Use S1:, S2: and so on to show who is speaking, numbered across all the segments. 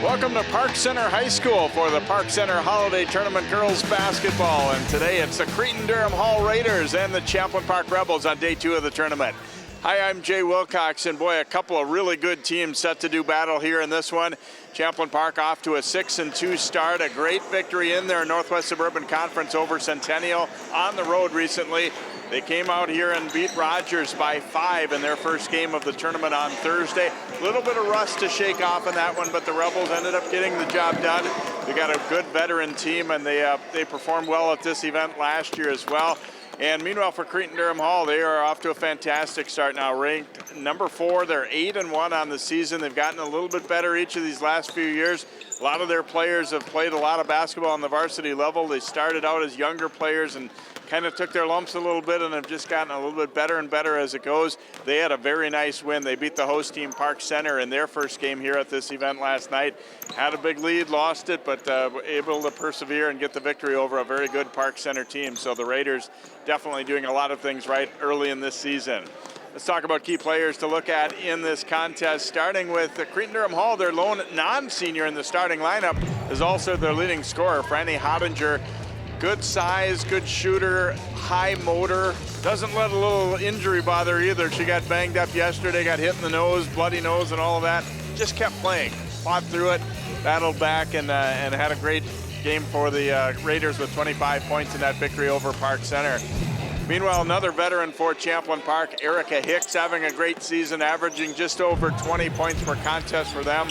S1: Welcome to Park Center High School for the Park Center Holiday Tournament Girls Basketball. And today it's the Cretan Derham Hall Raiders and the Champlin Park Rebels on day 2 of the tournament. Hi, I'm Jay Wilcox, and boy, a couple of really good teams set to do battle here in this one. Champlin Park off to a 6-2 start, a great victory in their Northwest Suburban Conference over Centennial on the road recently. They came out here and beat Rogers by 5 in their first game of the tournament on Thursday. A little bit of rust to shake off in that one, but the Rebels ended up getting the job done. They got a good veteran team, and they performed well at this event last year as well. And meanwhile, for Cretan Derham Hall, they are off to a fantastic start now, ranked number 4. They're 8-1 on the season. They've gotten a little bit better each of these last few years. A lot of their players have played a lot of basketball on the varsity level. They started out as younger players and kind of took their lumps a little bit and have just gotten a little bit better and better as it goes. They had a very nice win. They beat the host team, Park Center, in their first game here at this event last night. Had a big lead, lost it, but were able to persevere and get the victory over a very good Park Center team. So the Raiders definitely doing a lot of things right early in this season. Let's talk about key players to look at in this contest, starting with Cretan Derham Hall. Their lone non-senior in the starting lineup is also their leading scorer, Franny Hottinger. Good size, good shooter, high motor. Doesn't let a little injury bother either. She got banged up yesterday, got hit in the nose, bloody nose and all of that. Just kept playing, fought through it, battled back, and had a great game for the Raiders with 25 points in that victory over Park Center. Meanwhile, another veteran for Champlin Park, Erica Hicks, having a great season, averaging just over 20 points per contest for them.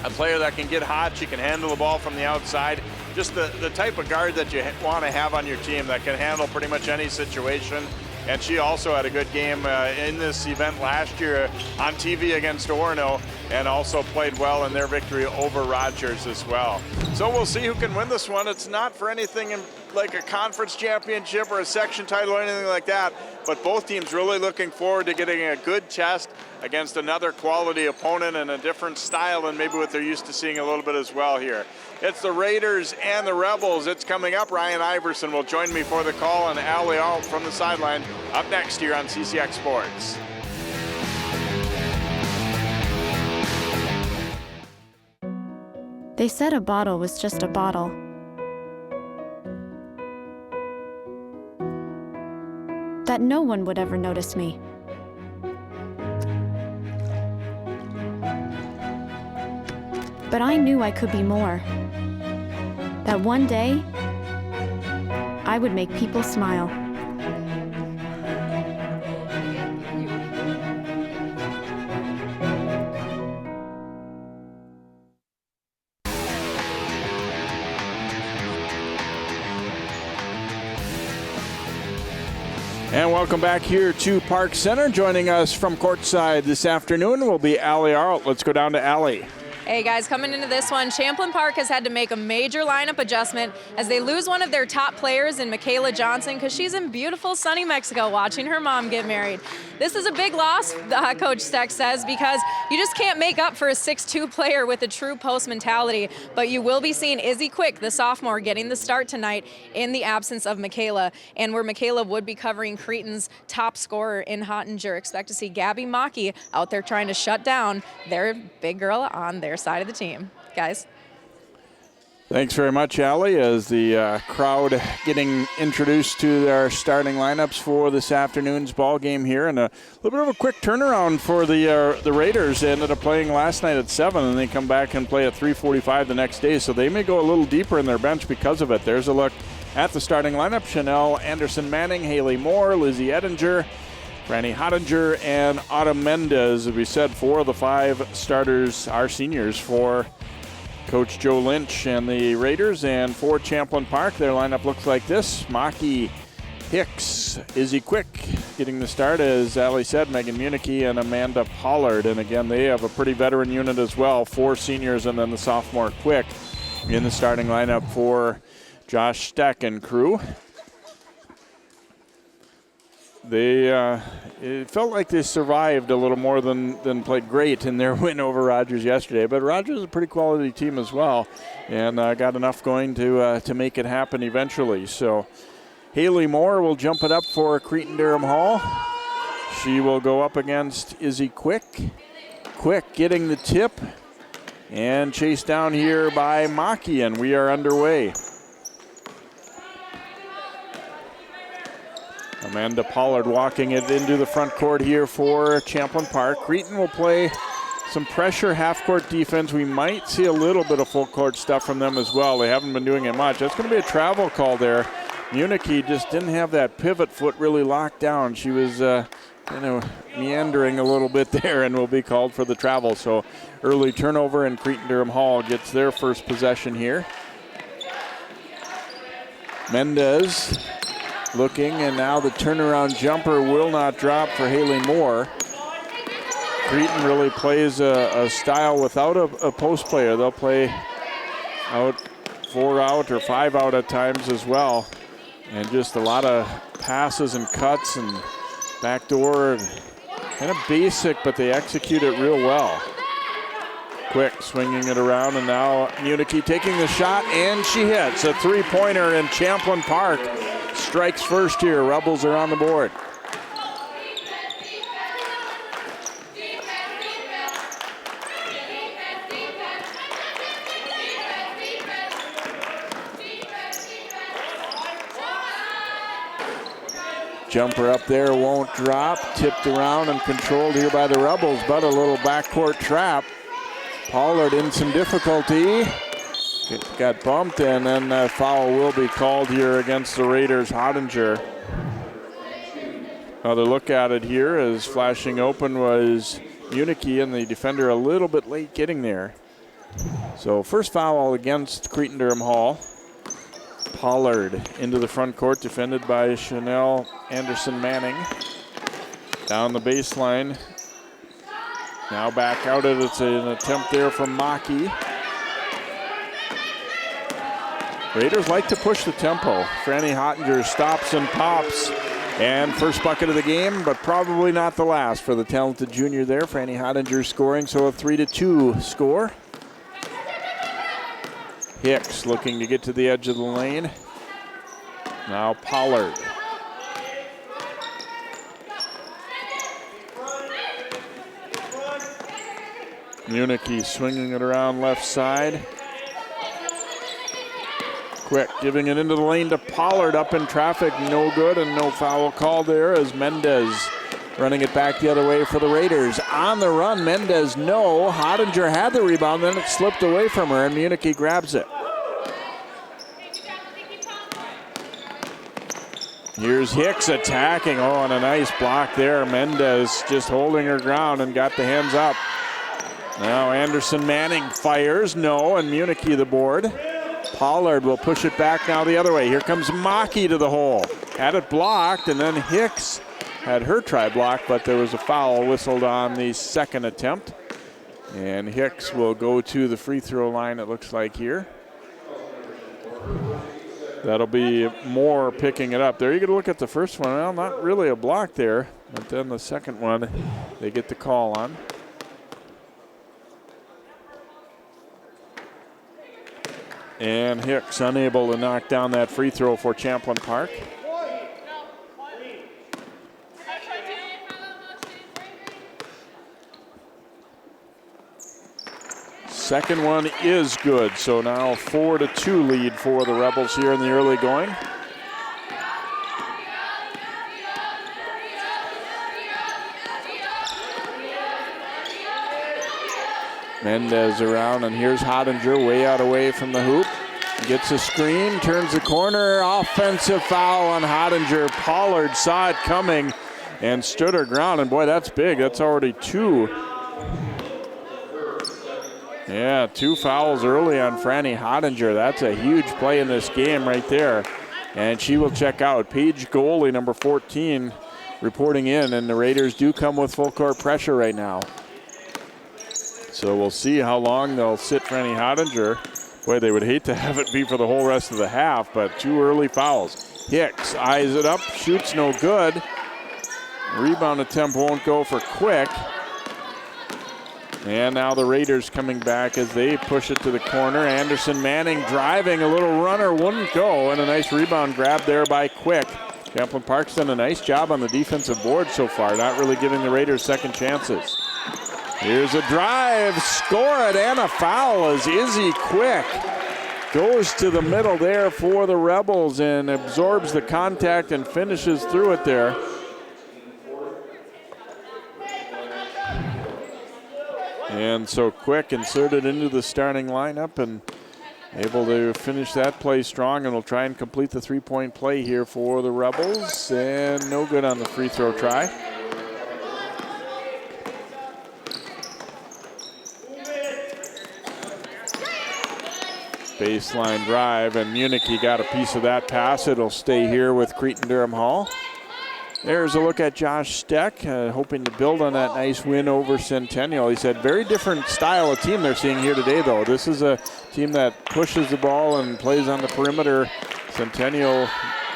S1: A player that can get hot, she can handle the ball from the outside. Just the type of guard that you want to have on your team that can handle pretty much any situation. And she also had a good game in this event last year on TV against Orono, and also played well in their victory over Rogers as well. So we'll see who can win this one. It's not for anything like a conference championship or a section title or anything like that, but both teams really looking forward to getting a good test against another quality opponent and a different style than maybe what they're used to seeing a little bit as well here. It's the Raiders and the Rebels. It's coming up. Ryan Iverson will join me for the call, and Ali Alt from the sideline up next here on CCX Sports.
S2: They said a bottle was just a bottle. That no one would ever notice me. But I knew I could be more. That one day, I would make people smile.
S1: And welcome back here to Park Center. Joining us from courtside this afternoon will be Ali Arlt. Let's go down to Ali.
S3: Hey guys, coming into this one, Champlin Park has had to make a major lineup adjustment as they lose one of their top players in Michaela Johnson because she's in beautiful sunny Mexico watching her mom get married. This is a big loss, Coach Steck says, because you just can't make up for a 6'2 player with a true post mentality, but you will be seeing Izzy Quick, the sophomore, getting the start tonight in the absence of Michaela, and where Michaela would be covering Cretan's top scorer in Hottinger. Expect to see Gabby Maki out there trying to shut down their big girl on their side of the team. Guys.
S1: Thanks very much, Ali, as the crowd getting introduced to their starting lineups for this afternoon's ball game here. And a little bit of a quick turnaround for the Raiders. They ended up playing last night at 7, and they come back and play at 3:45 the next day. So they may go a little deeper in their bench because of it. There's a look at the starting lineup. Chanel Anderson-Manning, Haley Moore, Lizzie Ettinger, Franny Hottinger, and Autumn Mendez. As we said, 4 of the 5 starters are seniors for Coach Joe Lynch and the Raiders. And for Champlin Park, their lineup looks like this. Maki, Hicks, Izzy Quick getting the start, as Ali said, Megan Munichie and Amanda Pollard. And again, they have a pretty veteran unit as well, 4 seniors and then the sophomore Quick in the starting lineup for Josh Steck and crew. It felt like they survived a little more than played great in their win over Rogers yesterday. But Rogers is a pretty quality team as well, and got enough going to make it happen eventually. So Haley Moore will jump it up for Cretan Derham Hall. She will go up against Izzy Quick. Quick getting the tip. And chased down here by Maki, and we are underway. Amanda Pollard walking it into the front court here for Champlin Park. Cretan will play some pressure half-court defense. We might see a little bit of full-court stuff from them as well. They haven't been doing it much. That's going to be a travel call there. Munich just didn't have that pivot foot really locked down. She was kind of meandering a little bit there and will be called for the travel. So early turnover, and Cretin Derham Hall gets their first possession here. Mendez looking, and now the turnaround jumper will not drop for Haley Moore. Cretin really plays a style without a post player. They'll play out 4 out or 5 out at times as well. And just a lot of passes and cuts and backdoor. Kind of basic, but they execute it real well. Quick swinging it around, and now Munich taking the shot, and she hits a three-pointer, and Champlin Park strikes first here. Rebels are on the board. Jumper up there won't drop. Tipped around and controlled here by the Rebels, but a little backcourt trap. Pollard in some difficulty. Got bumped, and then a foul will be called here against the Raiders. Hottinger. Another look at it here as flashing open was Munich, and the defender a little bit late getting there. So first foul against Cretin Derham Hall. Pollard into the front court, defended by Chanel Anderson Manning. Down the baseline. Now back out it. It's an attempt there from Maki. Raiders like to push the tempo. Franny Hottinger stops and pops. And first bucket of the game, but probably not the last for the talented junior there. Franny Hottinger scoring, so a 3-2 score. Hicks looking to get to the edge of the lane. Now Pollard. Munich swinging it around left side. Quick, giving it into the lane to Pollard, up in traffic, no good, and no foul call there as Mendez running it back the other way for the Raiders. On the run, Mendez, no. Hottinger had the rebound, then it slipped away from her, and Munich grabs it. Here's Hicks attacking. Oh, and a nice block there. Mendez just holding her ground and got the hands up. Now Anderson Manning fires, no, and Munich the board. Pollard will push it back now the other way. Here comes Maki to the hole. Had it blocked, and then Hicks had her try block, but there was a foul whistled on the second attempt. And Hicks will go to the free throw line, it looks like here. That'll be Moore picking it up. There you get a look at the first one. Well, not really a block there, but then the second one they get the call on. And Hicks unable to knock down that free throw for Champlin Park. Second one is good, so now 4-2 lead for the Rebels here in the early going. Mendez around, and here's Hottinger way out away from the hoop. Gets a screen, turns the corner, offensive foul on Hottinger. Pollard saw it coming and stood her ground, and boy, that's big. That's already two. Yeah, 2 fouls early on Franny Hottinger. That's a huge play in this game right there. And she will check out. Paige goalie, number 14, reporting in, and the Raiders do come with full court pressure right now. So we'll see how long they'll sit Franny Hottinger. Boy, they would hate to have it be for the whole rest of the half, but 2 early fouls. Hicks eyes it up, shoots no good. Rebound attempt won't go for Quick. And now the Raiders coming back as they push it to the corner. Anderson Manning driving, a little runner wouldn't go, and a nice rebound grab there by Quick. Champlin Park's done a nice job on the defensive board so far, not really giving the Raiders second chances. Here's a drive, score it, and a foul as Izzy Quick goes to the middle there for the Rebels and absorbs the contact and finishes through it there. And so Quick inserted into the starting lineup and able to finish that play strong, and will try and complete the three-point play here for the Rebels. And no good on the free throw try. Baseline drive, and Munich got a piece of that pass. It'll stay here with Cretin Derham Hall. There's a look at Josh Steck, hoping to build on that nice win over Centennial. He said very different style of team they're seeing here today, though. This is a team that pushes the ball and plays on the perimeter. Centennial,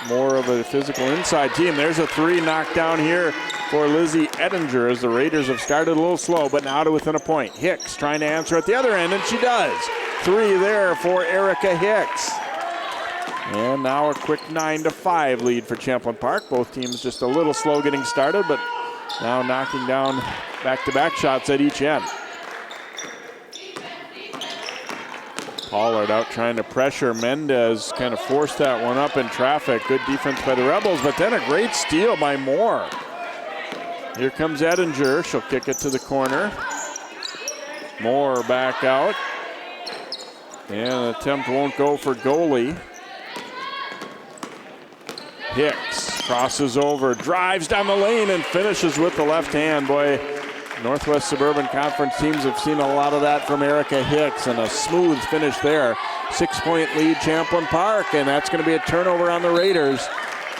S1: more of a physical inside team. There's a three knocked down here for Lizzie Ettinger as the Raiders have started a little slow, but now to within a point. Hicks trying to answer at the other end, and she does. Three there for Erica Hicks. And now a quick 9-5 lead for Champlin Park. Both teams just a little slow getting started, but now knocking down back-to-back shots at each end. Pollard out trying to pressure. Mendez kind of forced that one up in traffic. Good defense by the Rebels, but then a great steal by Moore. Here comes Ettinger. She'll kick it to the corner. Moore back out. And an attempt won't go for goalie. Hicks crosses over, drives down the lane, and finishes with the left hand. Boy, Northwest Suburban Conference teams have seen a lot of that from Erica Hicks, and a smooth finish there. 6-point lead, Champlin Park, and that's going to be a turnover on the Raiders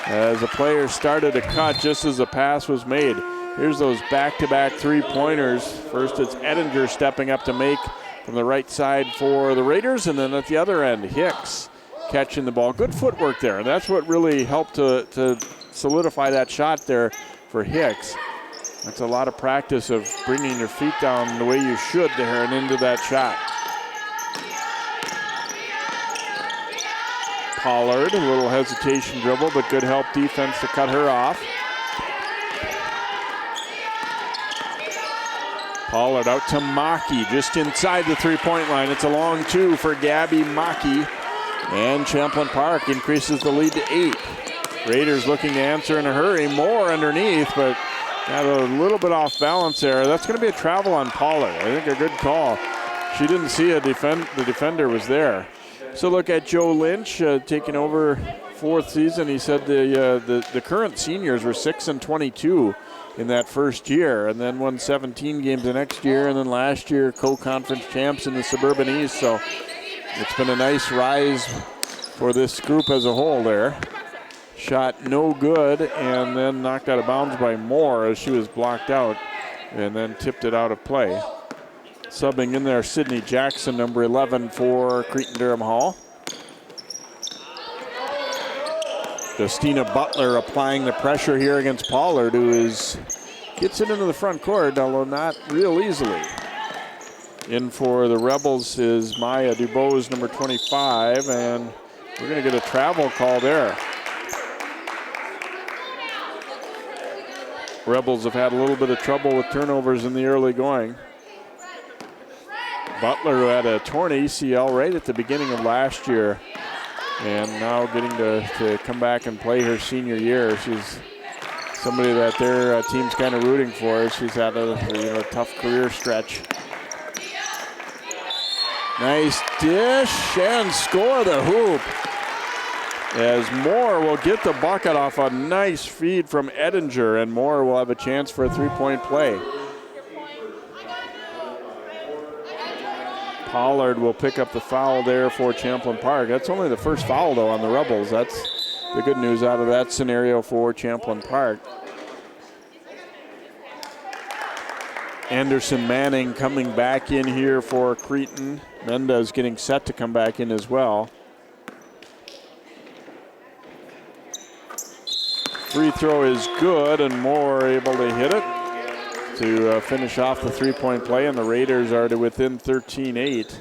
S1: as the players started to cut just as the pass was made. Here's those back-to-back three-pointers. First, it's Ettinger stepping up to make from the right side for the Raiders, and then at the other end, Hicks catching the ball. Good footwork there, and that's what really helped to solidify that shot there for Hicks. That's a lot of practice of bringing your feet down the way you should there and into that shot. Pollard, a little hesitation dribble, but good help defense to cut her off. Pollard out to Maki, just inside the three-point line. It's a long two for Gabby Maki. And Champlin Park increases the lead to 8. Raiders looking to answer in a hurry. Moore underneath, but got a little bit off balance there. That's going to be a travel on Pollard. I think a good call. She didn't see the defender was there. So look at Joe Lynch taking over 4th season. He said the current seniors were 6-22 in that first year, and then won 17 games the next year, and then last year co-conference champs in the Suburban East. So it's been a nice rise for this group as a whole there. Shot no good, and then knocked out of bounds by Moore as she was blocked out, and then tipped it out of play. Subbing in there, Sydney Jackson, number 11 for Cretin Derham Hall. Justina Butler applying the pressure here against Pollard, who gets it into the front court, although not real easily. In for the Rebels is Maya Dubose, number 25, and we're going to get a travel call there. Rebels have had a little bit of trouble with turnovers in the early going. Butler, who had a torn ACL right at the beginning of last year, and now getting to come back and play her senior year. She's somebody that their team's kind of rooting for. She's had a tough career stretch. Nice dish and score the hoop. As Moore will get the bucket off a nice feed from Ettinger, and Moore will have a chance for a three-point play. Pollard will pick up the foul there for Champlin Park. That's only the first foul, though, on the Rebels. That's the good news out of that scenario for Champlin Park. Anderson Manning coming back in here for Cretin. Mendez getting set to come back in as well. Free throw is good, and Moore able to hit it to finish off the three-point play, and the Raiders are to within 13-8.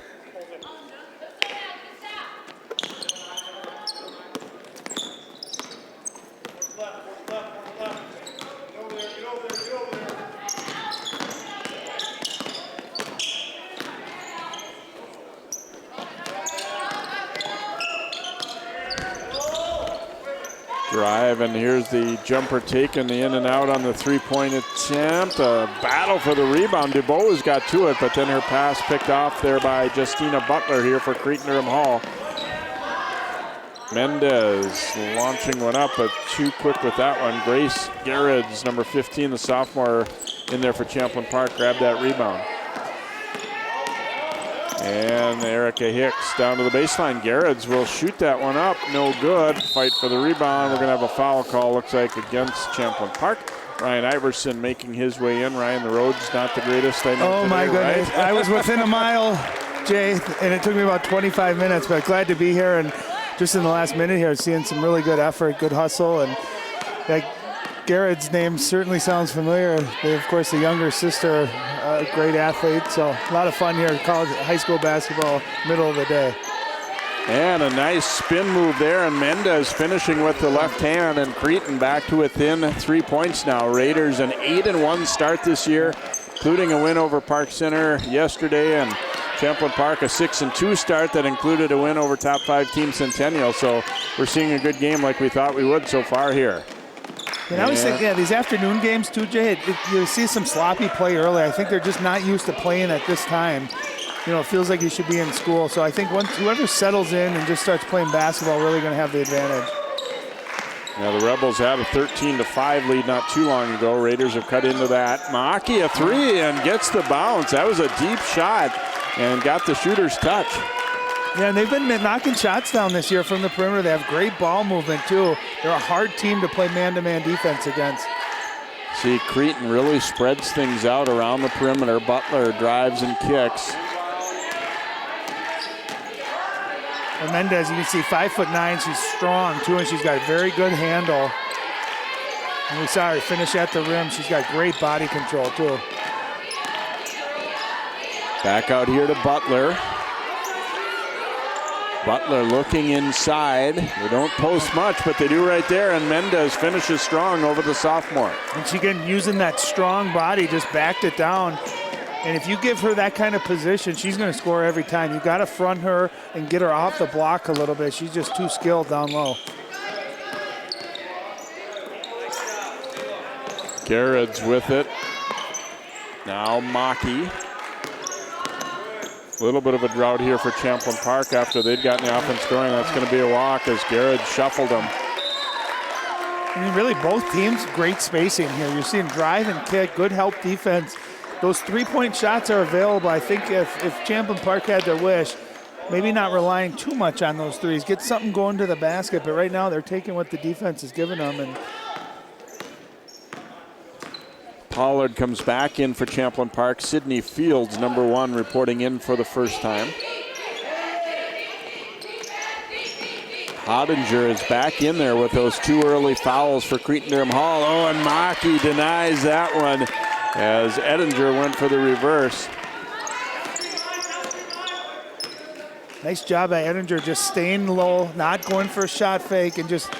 S1: Drive, and here's the jumper taken in and out on the three-point attempt. A battle for the rebound. DeBow has got to it, but then her pass picked off there by Justina Butler here for Cretin Durham Hall. Mendez launching one up, but too quick with that one. Grace Garrett's number 15, the sophomore, in there for Champlin Park, grabbed that rebound. And Erica Hicks down to the baseline. Garrett's will shoot that one up. No good. Fight for the rebound. We're going to have a foul call, looks like, against Champlin Park. Ryan Iverson making his way in. Ryan, the road's not the greatest. I know.
S4: Oh,
S1: today,
S4: my goodness.
S1: right?
S4: I was within a mile, Jay, and it took me about 25 minutes, but glad to be here. And just in the last minute here, seeing some really good effort, good hustle. And that Garrett's name certainly sounds familiar. They, of course, the younger sister, a great athlete. So a lot of fun here, college, high school basketball, middle of the day.
S1: And a nice spin move there, and Mendez finishing with the left hand, and Cretin back to within 3 points now. Raiders an 8-1 start this year, including a win over Park Center yesterday, and Champlin Park a 6-2 start that included a win over top 5 team Centennial. So we're seeing a good game like we thought we would so far here.
S4: And I always think, these afternoon games too, Jay, you see some sloppy play early. I think they're just not used to playing at this time. You know, it feels like you should be in school. So I think once whoever settles in and just starts playing basketball really going to have the advantage.
S1: Now the Rebels had a 13-5 lead not too long ago. Raiders have cut into that. Maki a three and gets the bounce. That was a deep shot and got the shooter's touch.
S4: Yeah, and they've been knocking shots down this year from the perimeter. They have great ball movement, too. They're a hard team to play man-to-man defense against.
S1: See, Cretin really spreads things out around the perimeter. Butler drives and kicks.
S4: And Mendez, you can see 5'9". She's strong, too, and she's got a very good handle. And we saw her finish at the rim. She's got great body control, too.
S1: Back out here to Butler. Butler looking inside. They don't post much, but they do right there, and Mendez finishes strong over the sophomore.
S4: And she, again, using that strong body, just backed it down. And if you give her that kind of position, she's going to score every time. You got to front her and get her off the block a little bit. She's just too skilled down low.
S1: Garrett's with it. Now Maki. A little bit of a drought here for Champlin Park after they'd gotten the offense going. That's going to be a walk as Garrett shuffled them.
S4: I mean, really, both teams, great spacing here. You're seeing drive and kick, good help defense. Those three-point shots are available. I think if Champlin Park had their wish, maybe not relying too much on those threes. Get something going to the basket, but right now they're taking what the defense is giving them. And
S1: Pollard comes back in for Champlin Park. Sydney Fields, number 1, reporting in for the first time. Hodinger is back in there with those 2 early fouls for Cretin Durham Hall. Oh, and Maki denies that one as Edinger went for the reverse.
S4: Nice job by Edinger, just staying low, not going for a shot fake, and just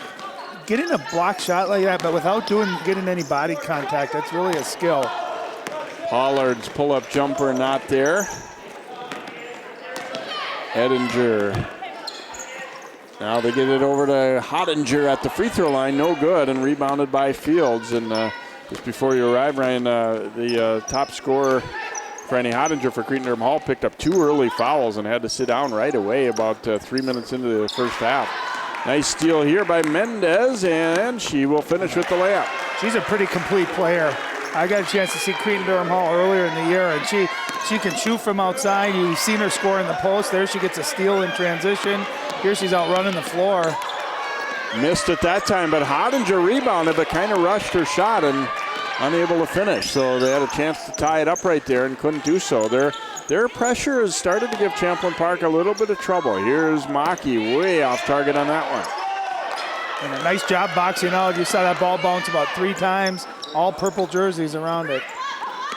S4: getting a block shot like that, but without getting any body contact. That's really a skill.
S1: Pollard's pull-up jumper not there. Edinger. Now they get it over to Hodinger at the free throw line. No good, and rebounded by Fields. And just before you arrive, Ryan, the top scorer, Franny Hodinger for Cretin Durham Hall, picked up 2 early fouls and had to sit down right away about 3 minutes into the first half. Nice steal here by Mendez, and she will finish with the layup.
S4: She's a pretty complete player. I got a chance to see Cretin Durham Hall earlier in the year, and she can shoot from outside. You've seen her score in the post. There she gets a steal in transition. Here she's out running the floor.
S1: Missed it that time, but Hodinger rebounded, but kind of rushed her shot and unable to finish. So they had a chance to tie it up right there and couldn't do so. Their pressure has started to give Champlin Park a little bit of trouble. Here's Maki way off target on that one.
S4: And a nice job boxing out. You saw that ball bounce about 3 times. All purple jerseys around it.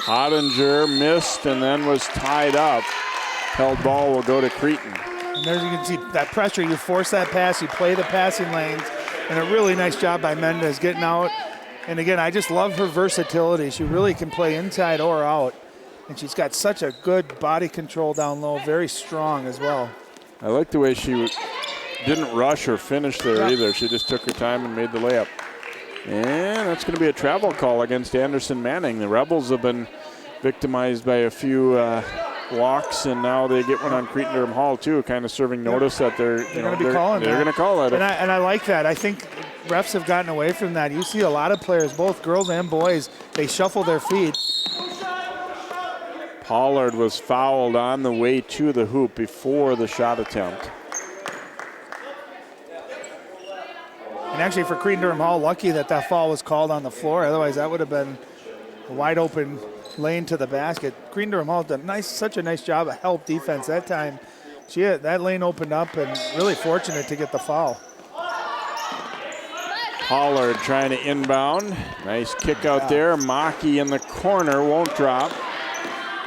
S1: Hodinger missed and then was tied up. Held ball will go to Cretin.
S4: And there you can see that pressure. You force that pass, you play the passing lanes, and a really nice job by Mendez getting out. And again, I just love her versatility. She really can play inside or out. And she's got such a good body control down low, very strong as well.
S1: I like the way she didn't rush or finish there either. She just took her time and made the layup. And that's going to be a travel call against Anderson Manning. The Rebels have been victimized by a few walks, and now they get one on Cretin Durham Hall too, kind of serving notice that they're going to be calling. They're going to call it.
S4: And I like that. I think refs have gotten away from that. You see a lot of players, both girls and boys, they shuffle their feet.
S1: Pollard was fouled on the way to the hoop before the shot attempt.
S4: And actually for Cretin Durham Hall, lucky that foul was called on the floor. Otherwise, that would have been a wide open lane to the basket. Cretin Durham Hall did such a nice job of help defense that time. That lane opened up and really fortunate to get the foul.
S1: Pollard trying to inbound. Nice kick out there. Maki in the corner, won't drop.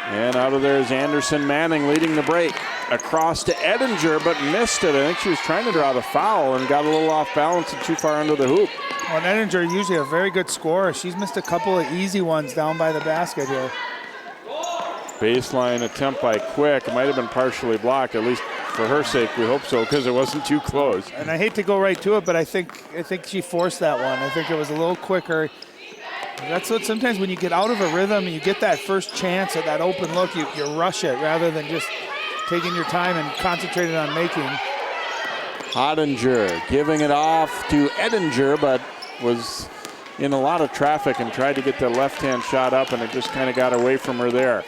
S1: And out of there is Anderson Manning leading the break. Across to Edinger, but missed it. I think she was trying to draw the foul and got a little off balance and too far under the hoop.
S4: Well, Edinger usually a very good scorer. She's missed a couple of easy ones down by the basket here.
S1: Baseline attempt by Quick. It might have been partially blocked, at least for her sake. We hope so, because it wasn't too close.
S4: And I hate to go right to it, but I think she forced that one. I think it was a little quicker. That's what sometimes when you get out of a rhythm and you get that first chance at that open look, you rush it rather than just taking your time and concentrating on making.
S1: Hottinger giving it off to Edinger, but was in a lot of traffic and tried to get the left-hand shot up, and it just kind of got away from her there.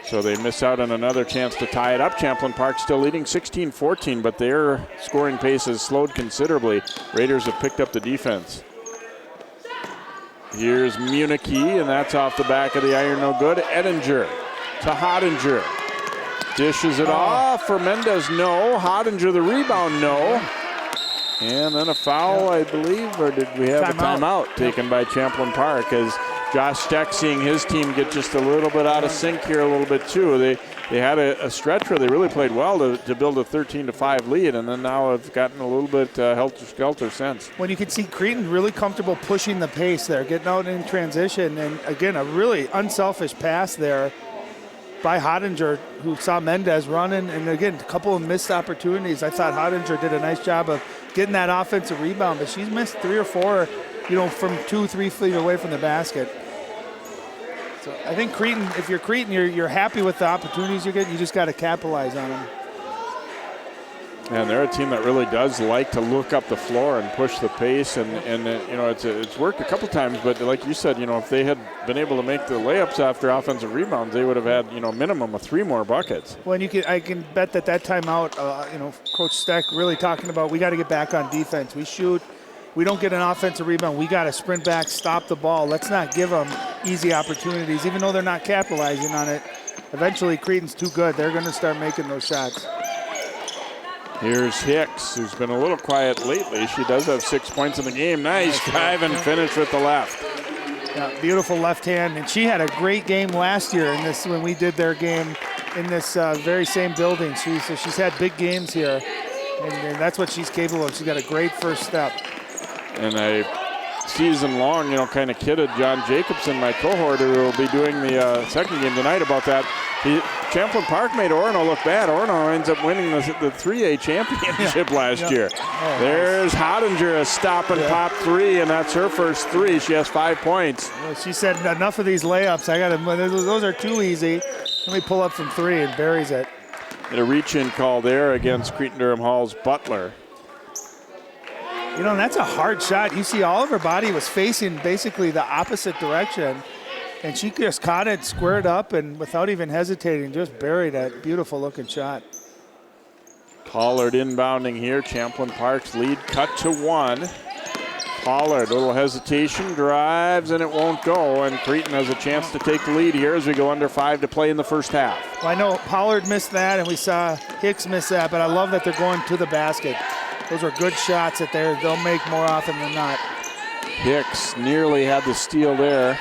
S1: So they miss out on another chance to tie it up. Champlin Park still leading 16-14, but their scoring pace has slowed considerably. Raiders have picked up the defense. Here's Municky, and that's off the back of the iron, no good. Edinger to Hottinger. Dishes it off for Mendez, no. Hottinger the rebound, no. And then a foul, I believe, or did we have a timeout taken by Champlin Park as Josh Steck seeing his team get just a little bit out of sync here a little bit too. They had a stretch where they really played well to build a 13-5 lead, and then now have gotten a little bit helter-skelter since.
S4: When you could see Cretan really comfortable pushing the pace there, getting out in transition, and again, a really unselfish pass there by Hottinger, who saw Mendez running, and again, a couple of missed opportunities. I thought Hottinger did a nice job of getting that offensive rebound, but she's missed 3 or 4, from 2-3 feet away from the basket. So I think Cretan, if you're Cretan, you're happy with the opportunities you get. You just got to capitalize on them.
S1: And they're a team that really does like to look up the floor and push the pace, and it's worked a couple times. But like you said, if they had been able to make the layups after offensive rebounds, they would have had minimum of 3 more buckets.
S4: Well, and I can bet that timeout, Coach Steck really talking about we got to get back on defense. We shoot. We don't get an offensive rebound. We got to sprint back, stop the ball. Let's not give them easy opportunities, even though they're not capitalizing on it. Eventually, Cretan's too good. They're going to start making those shots.
S1: Here's Hicks, who's been a little quiet lately. She does have 6 points in the game. Nice drive and finish with the left.
S4: Yeah, beautiful left hand, and she had a great game last year in this when we did their game in this very same building. So she's had big games here, and that's what she's capable of. She's got a great first step.
S1: And a season-long, kind of kidded John Jacobson, my cohort, who will be doing the second game tonight about that. Champlin Park made Orono look bad. Orono ends up winning the 3A championship last year. Oh, there's Hottinger, a stop and pop 3, and that's her first 3. She has 5 points.
S4: Well, she said, enough of these layups. Those are too easy. Let me pull up from 3 and buries it.
S1: And a reach-in call there against Cretin Durham Hall's Butler.
S4: And that's a hard shot. You see all of her body was facing basically the opposite direction. And she just caught it, squared up, and without even hesitating, just buried that beautiful-looking shot.
S1: Pollard inbounding here. Champlin Park's lead cut to 1. Pollard, a little hesitation, drives, and it won't go. And Cretan has a chance to take the lead here as we go under 5 to play in the first half.
S4: Well, I know Pollard missed that, and we saw Hicks miss that, but I love that they're going to the basket. Those are good shots that they'll make more often than not.
S1: Hicks nearly had the steal there.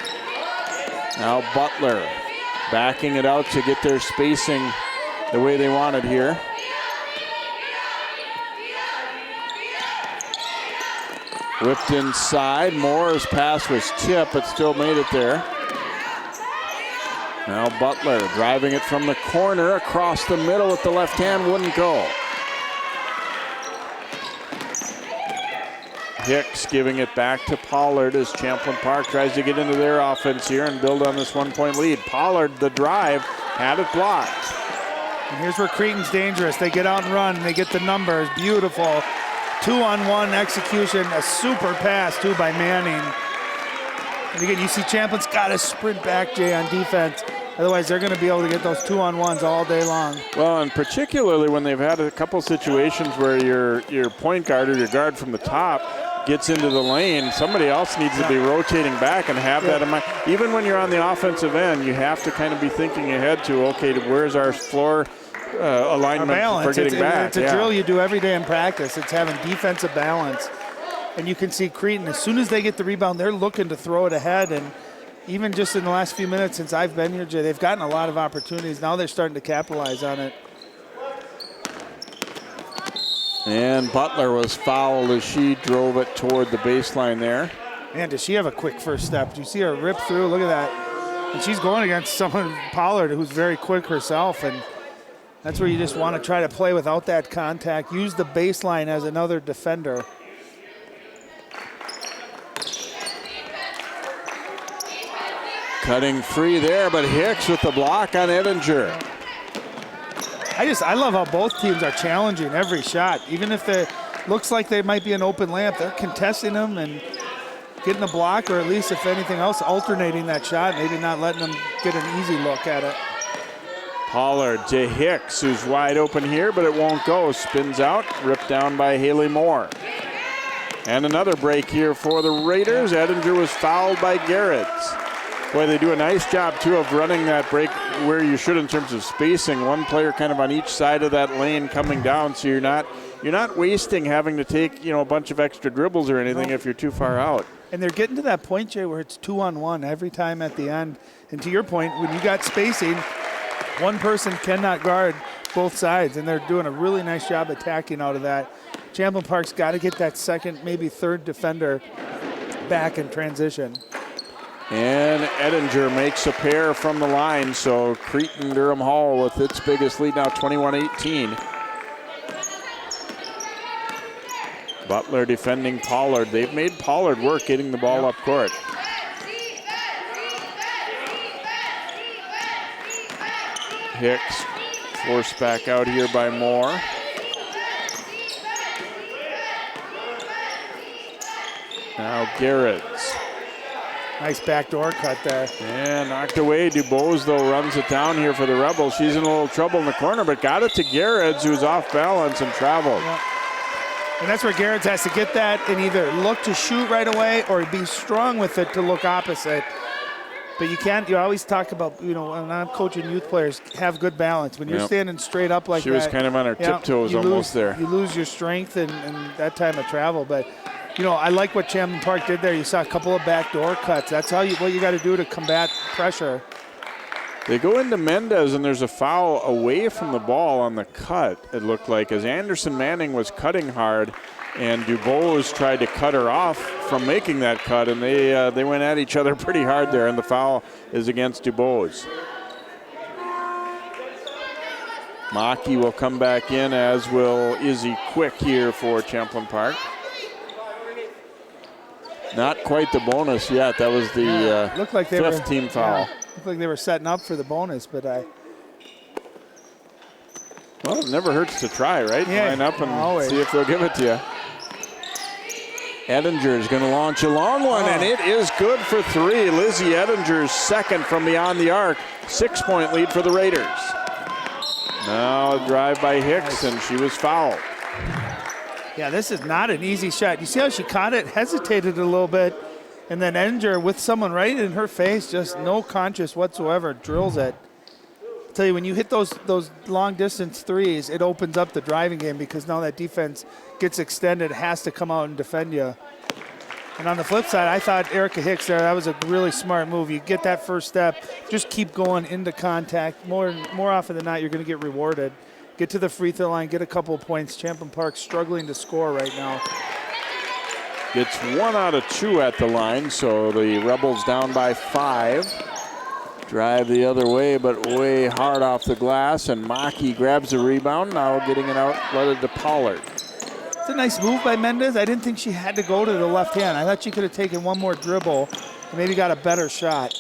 S1: Now Butler backing it out to get their spacing the way they wanted here. Whipped inside. Moore's pass was tipped, but still made it there. Now Butler driving it from the corner across the middle with the left hand, wouldn't go. Hicks giving it back to Pollard as Champlin Park tries to get into their offense here and build on this 1-point lead. Pollard, the drive, had it blocked.
S4: And here's where Cretan's dangerous. They get out and run, and they get the numbers. Beautiful. 2-on-1 execution, a super pass, too, by Manning. And again, you see Champlin's got to sprint back, Jay, on defense. Otherwise, they're going to be able to get those 2-on-1s all day long.
S1: Well, and particularly when they've had a couple situations where your point guard or your guard from the top gets into the lane, somebody else needs to be rotating back and have that in mind. Even when you're on the offensive end, you have to kind of be thinking ahead to, okay, where's our floor alignment for getting back?
S4: It's a drill you do every day in practice. It's having defensive balance. And you can see Cretan, as soon as they get the rebound, they're looking to throw it ahead. And even just in the last few minutes since I've been here, Jay, they've gotten a lot of opportunities. Now they're starting to capitalize on it.
S1: And Butler was fouled as she drove it toward the baseline there.
S4: Man, does she have a quick first step? Do you see her rip through? Look at that. And she's going against someone, Pollard, who's very quick herself. And that's where you just want to try to play without that contact. Use the baseline as another defender.
S1: Cutting free there, but Hicks with the block on Edinger.
S4: I love how both teams are challenging every shot. Even if it looks like they might be an open layup, they're contesting them and getting a block, or at least, if anything else, alternating that shot, maybe not letting them get an easy look at it.
S1: Pollard to Hicks, who's wide open here, but it won't go. Spins out, ripped down by Haley Moore. And another break here for the Raiders. Edinger was fouled by Garretts. Boy, they do a nice job, too, of running that break where you should in terms of spacing. One player kind of on each side of that lane coming down, so you're not wasting having to take, a bunch of extra dribbles or anything if you're too far out.
S4: And they're getting to that point, Jay, where it's 2-on-1 every time at the end. And to your point, when you got spacing, one person cannot guard both sides, and they're doing a really nice job attacking out of that. Champlin Park's got to get that second, maybe third defender back in transition.
S1: And Edinger makes a pair from the line, so Cretan Durham Hall with its biggest lead now, 21-18. Butler defending Pollard. They've made Pollard work getting the ball up court. Hicks forced back out here by Moore. Now Garretts.
S4: Nice backdoor cut there.
S1: And knocked away. DuBose, though, runs it down here for the Rebels. She's in a little trouble in the corner, but got it to Garretts, who's off balance and traveled.
S4: Yeah. And that's where Garretts has to get that and either look to shoot right away or be strong with it to look opposite. But you always talk about, when I'm coaching youth players, have good balance. When you're standing straight up like that.
S1: She was kind of on her tiptoes almost there.
S4: You lose your strength and that time of travel. But, I like what Champlin Park did there. You saw a couple of backdoor cuts. That's what you got to do to combat pressure.
S1: They go into Mendez, and there's a foul away from the ball on the cut, it looked like, as Anderson Manning was cutting hard, and DuBose tried to cut her off from making that cut, and they went at each other pretty hard there, and the foul is against DuBose. Maki will come back in, as will Izzy Quick here for Champlin Park. Not quite the bonus yet. That was the
S4: looked like
S1: fifth team foul.
S4: Looked like they were setting up for the bonus, but
S1: well, it never hurts to try, right?
S4: Yeah,
S1: line up and
S4: always.
S1: see if they'll give it to you. Edinger is going to launch a long one, and it is good for three. Lizzie Edinger's second from beyond the arc. 6-point lead for the Raiders. Now a drive by Hicks, and she was fouled.
S4: Yeah, this is not an easy shot. You see how she caught it, hesitated a little bit, and then Edinger with someone right in her face, just no conscience whatsoever, drills it. I'll tell you, when you hit those long distance threes, it opens up the driving game because now that defense gets extended, has to come out and defend you. And on the flip side, I thought Erica Hicks there, that was a really smart move. You get that first step, just keep going into contact. More often than not, you're going to get rewarded. Get to the free throw line, get a couple of points. Champlin Park struggling to score right now.
S1: It's 1 out of 2 at the line, so the Rebels down by 5. Drive the other way, but way hard off the glass, and Maki grabs the rebound, now getting it out, let it to Pollard.
S4: a nice move by Mendez. I didn't think she had to go to the left hand. I thought she could have taken one more dribble and maybe got a better shot.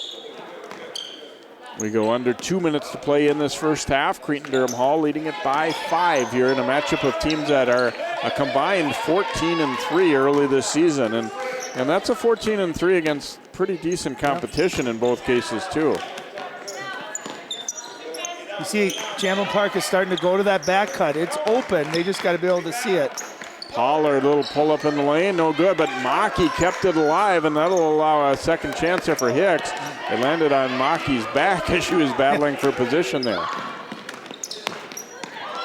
S1: We go under 2 minutes to play in this first half. Cretin Derham Hall leading it by 5 here in a matchup of teams that are a combined 14-3 early this season. And that's a 14-3 against pretty decent competition in both cases too.
S4: You see Champlin Park is starting to go to that back cut. It's open. They just got to be able to see it.
S1: Pollard, little pull up in the lane, no good, but Maki kept it alive, and that'll allow a second chance there for Hicks. It landed on Maki's back as she was battling for position there.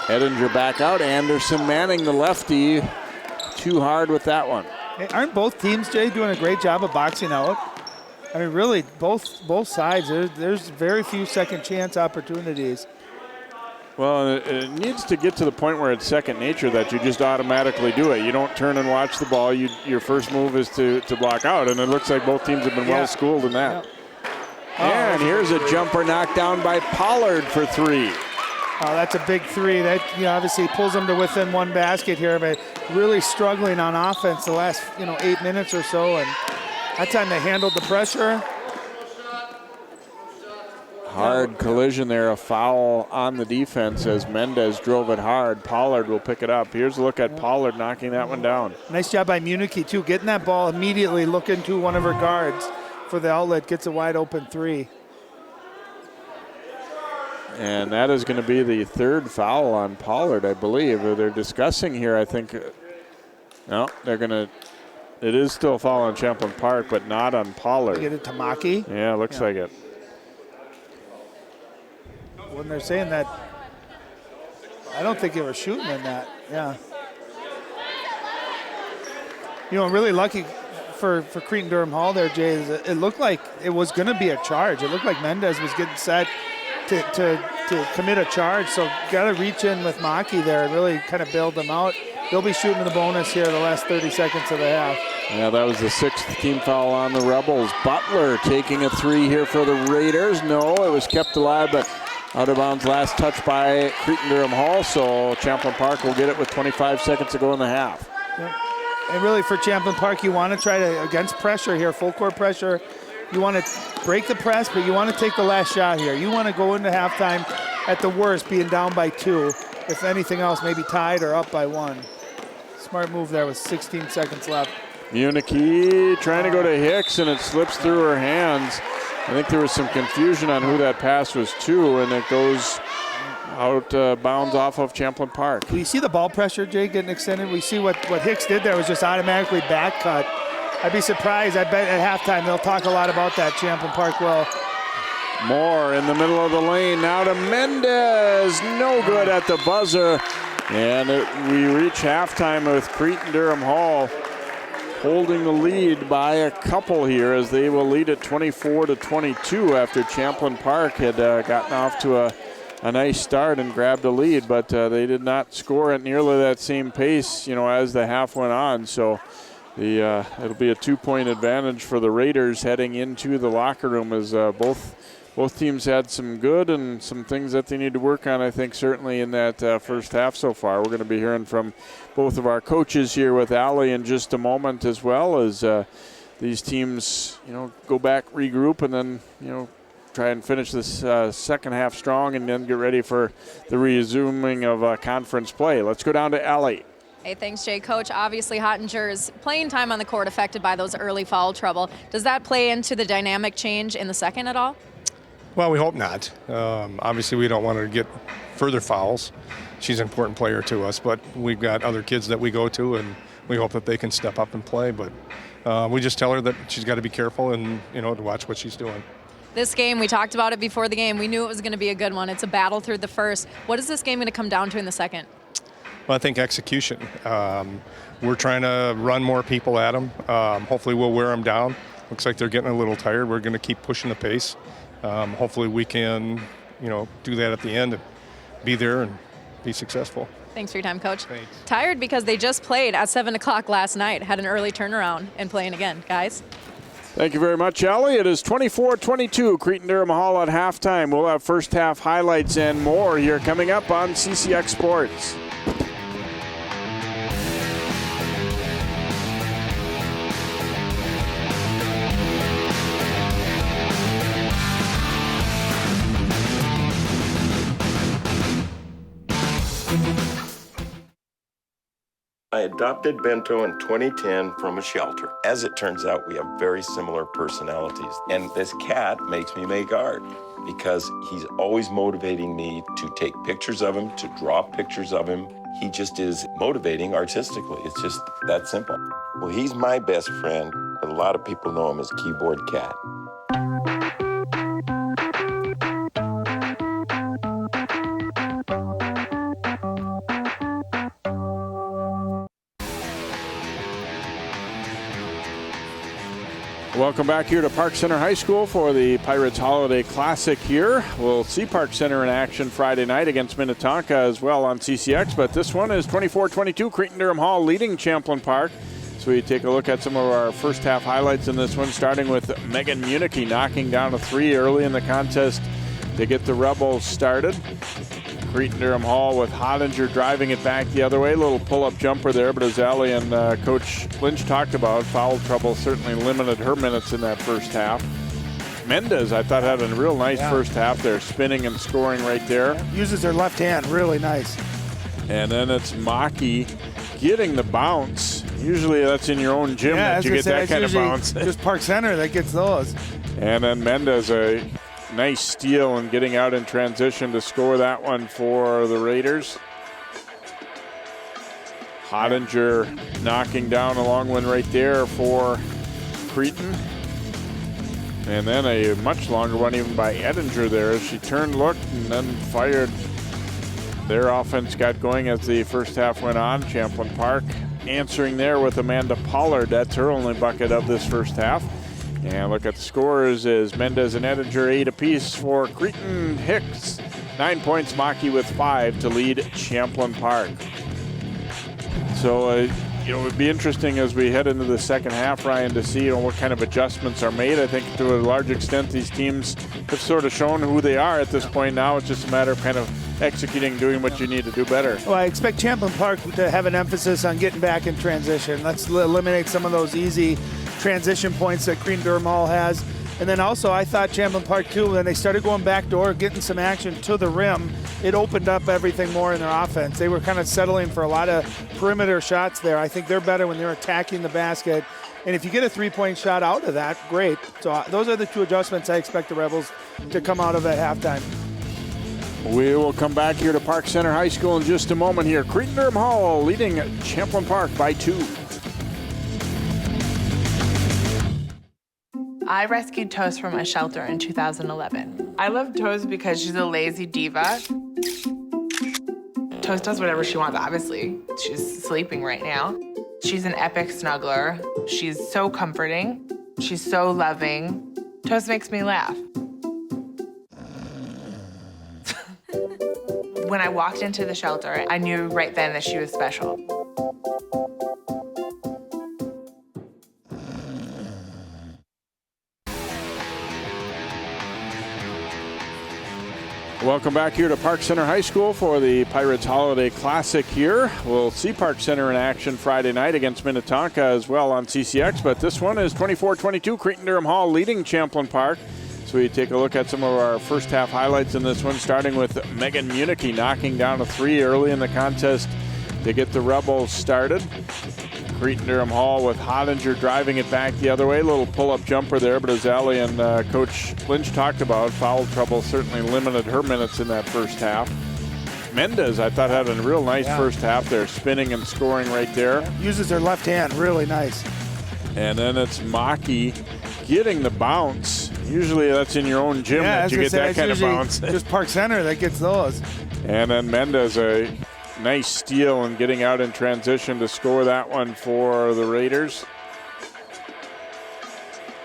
S1: Edinger back out. Anderson manning the lefty. Too hard with that one.
S4: Hey, aren't both teams, Jay, doing a great job of boxing out? I mean, really, both sides. There's very few second chance opportunities.
S1: Well, it needs to get to the point where it's second nature that you just automatically do it. You don't turn and watch the ball. Your first move is to block out, and it looks like both teams have been well schooled in that. Yeah. And here's a jumper knocked down by Pollard for 3.
S4: Oh, that's a big 3. That obviously pulls them to within one basket here, but really struggling on offense the last 8 minutes or so, and that time they handled the pressure.
S1: Hard collision there, a foul on the defense as Mendez drove it hard. Pollard will pick it up. Here's a look at Pollard knocking that one down.
S4: Nice job by Municky too, getting that ball immediately, looking to one of her guards for the outlet, gets a wide open 3.
S1: And that is going to be the 3rd foul on Pollard, I believe. They're discussing here, I think. No, they're going to, it is still a foul on Champlin Park, but not on Pollard.
S4: Get it to Maki?
S1: Yeah, looks like it.
S4: When they're saying that, I don't think they were shooting in that. Yeah. Really lucky for Cretin Derham Hall there, Jay. Is it looked like it was going to be a charge. It looked like Mendez was getting set to commit a charge. So got to reach in with Maki there and really kind of bail them out. They'll be shooting the bonus here the last 30 seconds of the half.
S1: Yeah, that was the 6th team foul on the Rebels. Butler taking a 3 here for the Raiders. No, it was kept alive, but out of bounds last touch by Cretin Derham Hall, so Champlin Park will get it with 25 seconds to go in the half.
S4: Yep. And really for Champlin Park, you want to try to, against pressure here, full court pressure, you want to break the press, but you want to take the last shot here. You want to go into halftime at the worst being down by 2. If anything else, maybe tied or up by 1. Smart move there with 16 seconds left.
S1: Municky trying to go to Hicks, and it slips through her hands. I think there was some confusion on who that pass was to, and it goes out bounds off of Champlin Park.
S4: We see the ball pressure, Jay, getting extended. We see what Hicks did there was just automatically back cut. I'd be surprised. I bet at halftime they'll talk a lot about that, Champlin Park will.
S1: Moore in the middle of the lane, now to Mendez. No good at the buzzer. And we reach halftime with Cretin Derham Hall holding the lead by a couple here as they will lead at 24-22 after Champlin Park had gotten off to a nice start and grabbed a lead, but they did not score at nearly that same pace, as the half went on. So it'll be a 2-point advantage for the Raiders heading into the locker room as both teams had some good and some things that they need to work on, I think, certainly in that first half so far. We're going to be hearing from both of our coaches here with Allie in just a moment, as well as these teams, go back, regroup, and then, try and finish this second half strong and then get ready for the resuming of conference play. Let's go down to Allie.
S3: Hey, thanks, Jay. Coach, obviously Hottinger's playing time on the court affected by those early foul trouble. Does that play into the dynamic change in the second at all?
S5: Well, we hope not. Obviously, we don't want her to get further fouls. She's an important player to us, but we've got other kids that we go to, and we hope that they can step up and play. But we just tell her that she's got to be careful and, to watch what she's doing.
S3: This game, we talked about it before the game. We knew it was going to be a good one. It's a battle through the first. What is this game going to come down to in the second?
S5: Well, I think execution. We're trying to run more people at them. Hopefully, we'll wear them down. Looks like they're getting a little tired. We're going to keep pushing the pace. Hopefully we can, do that at the end and be there and be successful.
S3: Thanks for your time, Coach.
S5: Thanks.
S3: Tired because they just played at 7 o'clock last night, had an early turnaround and playing again. Guys?
S1: Thank you very much, Allie. It is 24-22, Cretin Derham Hall at halftime. We'll have first half highlights and more here coming up on CCX Sports.
S6: I adopted Bento in 2010 from a shelter. As it turns out, we have very similar personalities. And this cat makes me make art because he's always motivating me to take pictures of him, to draw pictures of him. He just is motivating artistically. It's just that simple. Well, he's my best friend, but a lot of people know him as Keyboard Cat.
S1: Welcome back here to Park Center High School for the Pirates Holiday Classic here. We'll see Park Center in action Friday night against Minnetonka as well on CCX, but this one is 24-22, Cretin Derham Hall leading Champlin Park. So we take a look at some of our first half highlights in this one, starting with Megan Municky knocking down a three early in the contest to get the Rebels started. Cretin Derham Hall with Hottinger driving it back the other way. A little pull-up jumper there, but as Allie and Coach Lynch talked about, foul trouble certainly limited her minutes in that first half. Mendez, I thought, had a real nice first half there, spinning and scoring right there.
S4: Uses her left hand really nice.
S1: And then it's Maki getting the bounce. Usually that's in your own gym that you get that kind of bounce.
S4: Just Park Center that gets those.
S1: And then Mendez, a nice steal and getting out in transition to score that one for the Raiders. Hottinger knocking down a long one right there for Cretan. And then a much longer one even by Edinger there as she turned, looked, and then fired. Their offense got going as the first half went on. Champlin Park answering there with Amanda Pollard. That's her only bucket of this first half. And look at the scores is Mendez and Edinger 8 apiece for Cretan. Hicks 9 points, Maki with 5 to lead Champlin Park. So it would be interesting as we head into the second half, Ryan, to see what kind of adjustments are made. I think to a large extent these teams have sort of shown who they are at this point now. It's just a matter of kind of executing, doing what you need to do better.
S4: Well, I expect Champlin Park to have an emphasis on getting back in transition. Let's eliminate some of those easy transition points that Cretin Derham Hall has. And then also I thought Champlin Park too, when they started going backdoor, getting some action to the rim, it opened up everything more in their offense. They were kind of settling for a lot of perimeter shots there. I think they're better when they're attacking the basket. And if you get a three-point shot out of that, great. So those are the two adjustments I expect the Rebels to come out of at halftime.
S1: We will come back here to Park Center High School in just a moment here. Cretin Derham Hall leading Champlin Park by 2.
S7: I rescued Toast from a shelter in 2011. I love Toast because she's a lazy diva. Toast does whatever she wants, obviously. She's sleeping right now. She's an epic snuggler. She's so comforting. She's so loving. Toast makes me laugh. When I walked into the shelter, I knew right then that she was special.
S1: Welcome back here to Park Center High School for the Pirates Holiday Classic here. We'll see Park Center in action Friday night against Minnetonka as well on CCX, but this one is 24-22, Cretin Derham Hall leading Champlin Park. So we take a look at some of our first half highlights in this one, starting with Megan Municky knocking down a three early in the contest to get the Rebels started. Cretin Derham Hall with Hottinger driving it back the other way. A little pull-up jumper there, but as Allie and Coach Lynch talked about, foul trouble certainly limited her minutes in that first half. Mendez, I thought, had a real nice first half there, spinning and scoring right there.
S4: Uses her left hand really nice.
S1: And then it's Maki getting the bounce. Usually that's in your own gym that you get that kind of bounce.
S4: Just Park Center that gets those.
S1: And then Mendez, a nice steal and getting out in transition to score that one for the Raiders.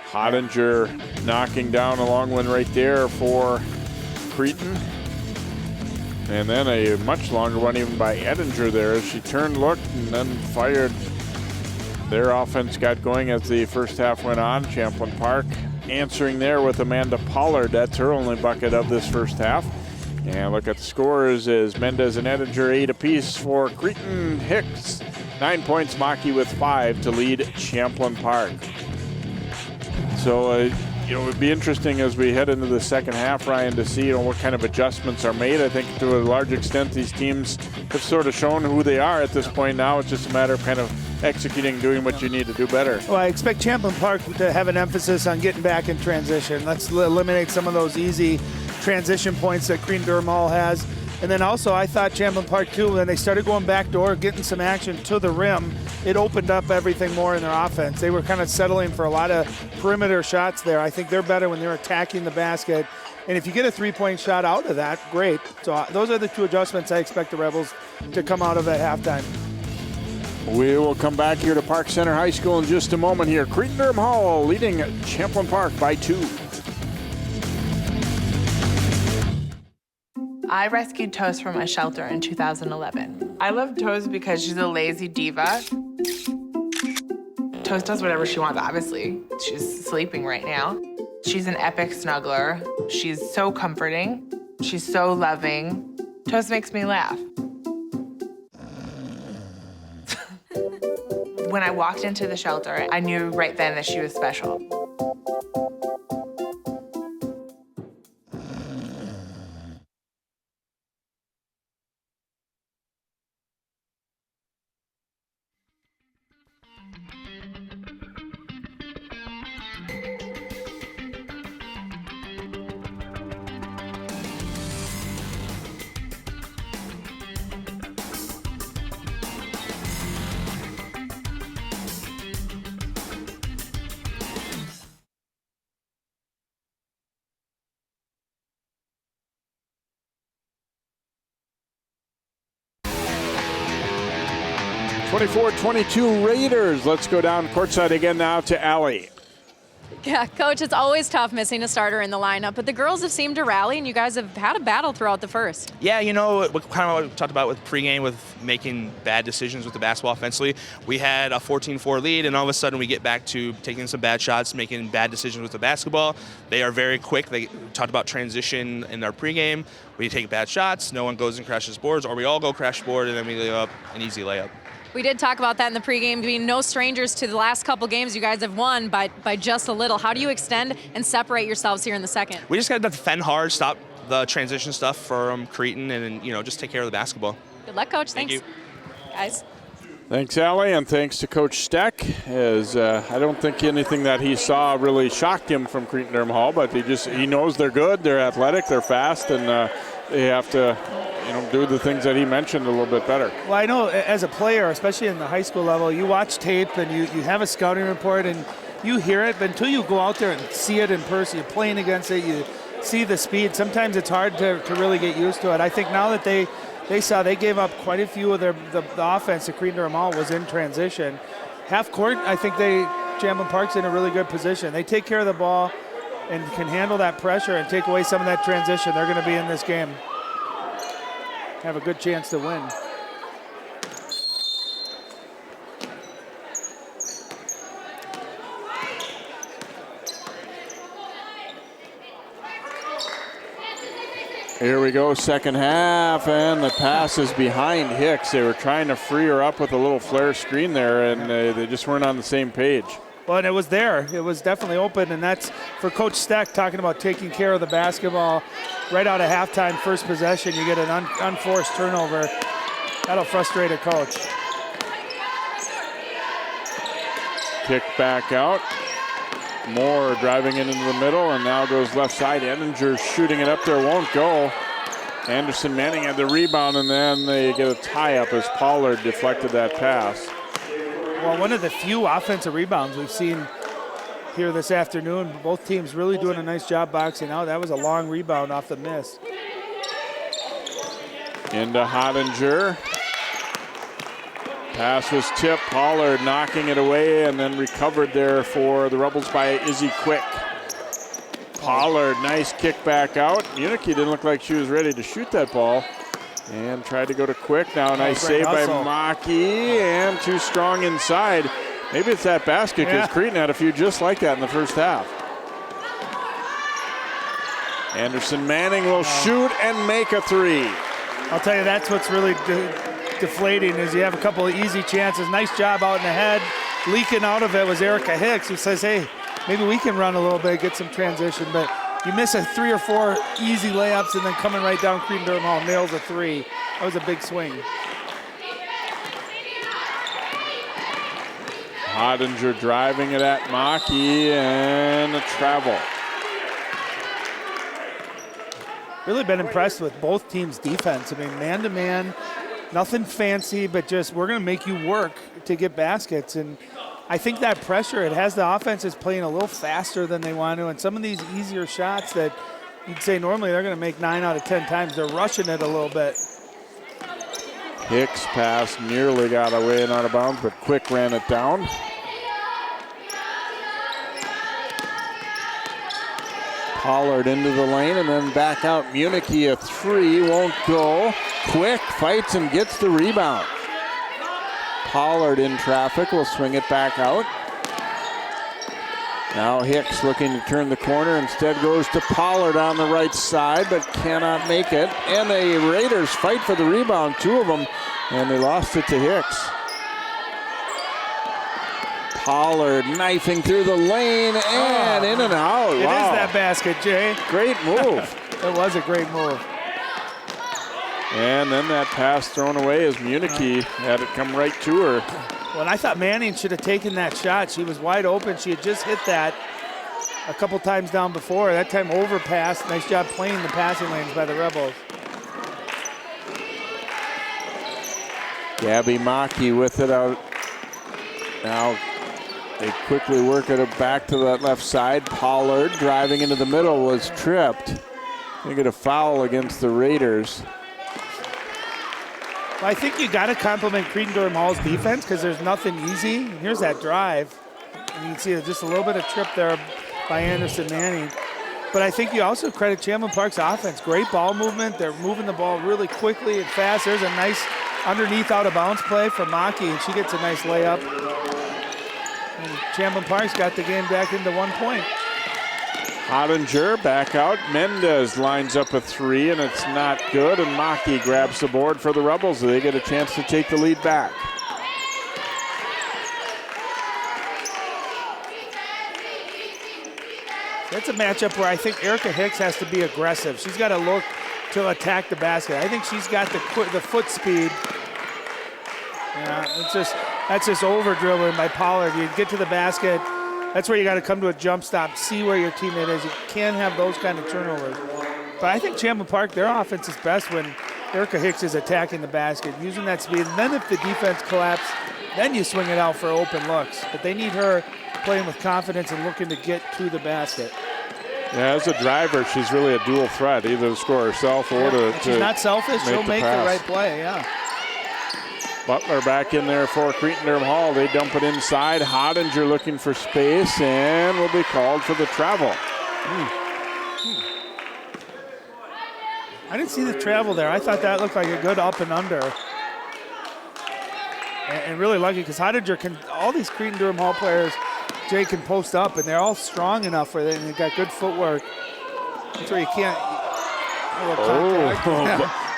S1: Hottinger knocking down a long one right there for Cretan. And then a much longer one even by Edinger there as she turned, looked, and then fired. Their offense got going as the first half went on. Champlin Park answering there with Amanda Pollard. That's her only bucket of this first half. And look at the scores is Mendez and Edinger 8 apiece for Cretan. Hicks 9 points, Maki with 5 to lead Champlin Park. So it You know, it would be interesting as we head into the second half, Ryan, to see, you know, what kind of adjustments are made. I think to a large extent these teams have sort of shown who they are at this point now. It's just a matter of kind of executing, doing what you need to do better.
S4: Well, I expect Champlin Park to have an emphasis on getting back in transition. Let's eliminate some of those easy transition points that Cretan Derham Hall has. And then also, I thought Champlin Park, too, when they started going backdoor, getting some action to the rim, it opened up everything more in their offense. They were kind of settling for a lot of perimeter shots there. I think they're better when they're attacking the basket. And if you get a three-point shot out of that, great. So those are the two adjustments I expect the Rebels to come out of at halftime.
S1: We will come back here to Park Center High School in just a moment here. Cretan Derham Hall leading Champlin Park by 2.
S7: I rescued Toast from a shelter in 2011. I love Toast because she's a lazy diva. Toast does whatever she wants, obviously. She's sleeping right now. She's an epic snuggler. She's so comforting. She's so loving. Toast makes me laugh. When I walked into the shelter, I knew right then that she was special.
S1: (24-22) Raiders. Let's go down courtside again now to Allie.
S3: Yeah, Coach, it's always tough missing a starter in the lineup, but the girls have seemed to rally, and you guys have had a battle throughout the first.
S8: Yeah, you know, kind of what we talked about with pregame, with making bad decisions with the basketball offensively. We had a 14-4 lead, and all of a sudden we get back to taking some bad shots, making bad decisions with the basketball. They are very quick. They talked about transition in our pregame. We take bad shots, no one goes and crashes boards, or we all go crash board, and then we lay up an easy layup.
S3: We did talk about that in the pregame, being no strangers to the last couple games you guys have won by just a little. How do you extend and separate yourselves here in the second?
S8: We just got to defend hard, stop the transition stuff from Cretan, and you know, just take care of the basketball.
S3: Good luck, Coach. Thanks.
S8: Thank you.
S3: Guys.
S1: Thanks, Allie, and thanks to Coach Steck. As I don't think anything that he saw really shocked him from Cretan Derham Hall, but he knows they're good, they're athletic, they're fast, and they have to do the things that he mentioned a little bit better.
S4: Well, I know as a player, especially in the high school level, you watch tape and you have a scouting report and you hear it, but until you go out there and see it in person, you're playing against it, you see the speed, sometimes it's hard to really get used to it. I think now that they gave up quite a few of the offense that Cretan Derham Hall was in transition. Half court, I think Champlin Park's in a really good position. They take care of the ball and can handle that pressure and take away some of that transition. They're going to be in this game. Have a good chance to win.
S1: Here we go, second half, and the pass is behind Hicks. They were trying to free her up with a little flare screen there, and they just weren't on the same page.
S4: Well, and it was there. It was definitely open, and that's for Coach Steck talking about taking care of the basketball. Right out of halftime, first possession, you get an unforced turnover. That'll frustrate a coach.
S1: Kick back out. Moore driving it into the middle, and now goes left side. Endinger shooting it up there, won't go. Anderson Manning had the rebound, and then they get a tie-up as Pollard deflected that pass.
S4: Well, one of the few offensive rebounds we've seen here this afternoon. Both teams really doing a nice job boxing out. That was a long rebound off the miss.
S1: Into Hottinger. Pass was tipped. Pollard knocking it away and then recovered there for the Rebels by Izzy Quick. Pollard, nice kick back out. Munich didn't look like she was ready to shoot that ball. And tried to go to Quick. Now a nice save by Maki, and too strong inside. Maybe it's that basket because Cretan had a few just like that in the first half. Anderson Manning will shoot and make a three.
S4: I'll tell you, that's what's really deflating is you have a couple of easy chances. Nice job out in the head. Leaking out of it was Erica Hicks, who says, hey, maybe we can run a little bit, get some transition, but you miss a 3 or 4 easy layups and then coming right down Cretin Durham Hall, nails a 3. That was a big swing.
S1: Hodinger driving it at Maki and a travel.
S4: Really been impressed with both teams' defense. I mean, man-to-man, nothing fancy, but just we're going to make you work to get baskets. And I think that pressure, it has the offenses playing a little faster than they want to. And some of these easier shots that you'd say normally they're going to make 9 out of 10 times, they're rushing it a little bit.
S1: Hicks pass nearly got away and out of bounds, but Quick ran it down. Pollard into the lane and then back out. Municky, a 3, won't go. Quick fights and gets the rebound. Pollard in traffic, will swing it back out. Now Hicks looking to turn the corner, instead goes to Pollard on the right side, but cannot make it. And the Raiders fight for the rebound, 2 of them, and they lost it to Hicks. Pollard knifing through the lane and in and out.
S4: It is that basket, Jay.
S1: Great move.
S4: It was a great move.
S1: And then that pass thrown away as Municky had it come right to her.
S4: Well, and I thought Manning should have taken that shot. She was wide open. She had just hit that a couple times down before. That time overpass. Nice job playing the passing lanes by the Rebels.
S1: Gabby Maki with it out. Now they quickly work it back to that left side. Pollard driving into the middle was tripped. They get a foul against the Raiders.
S4: Well, I think you got to compliment Cretin Durham Hall's defense because there's nothing easy. And here's that drive. And you can see just a little bit of trip there by Anderson Manning. But I think you also credit Champlin Park's offense. Great ball movement. They're moving the ball really quickly and fast. There's a nice underneath out of bounds play from Maki, and she gets a nice layup. And Champlin Park's got the game back into 1 point.
S1: Hodinger back out. Mendez lines up a 3, and it's not good. And Maki grabs the board for the Rebels. They get a chance to take the lead back.
S4: That's a matchup where I think Erica Hicks has to be aggressive. She's got to look to attack the basket. I think she's got the foot speed. Yeah, that's just over dribbling by Pollard. You get to the basket. That's where you got to come to a jump stop, see where your teammate is. You can't have those kind of turnovers. But I think Champlin Park, their offense is best when Erica Hicks is attacking the basket, using that speed. And then if the defense collapses, then you swing it out for open looks. But they need her playing with confidence and looking to get to the basket.
S1: Yeah, as a driver, she's really a dual threat, either to score herself or to
S4: she's not selfish. She'll make the right play, yeah.
S1: Butler back in there for Cretin Durham Hall. They dump it inside. Hodinger looking for space and will be called for the travel.
S4: I didn't see the travel there. I thought that looked like a good up and under. And really lucky because Hodinger can, all these Cretin Durham Hall players, Jay, can post up, and they're all strong enough where they've got good footwork. That's where you can't.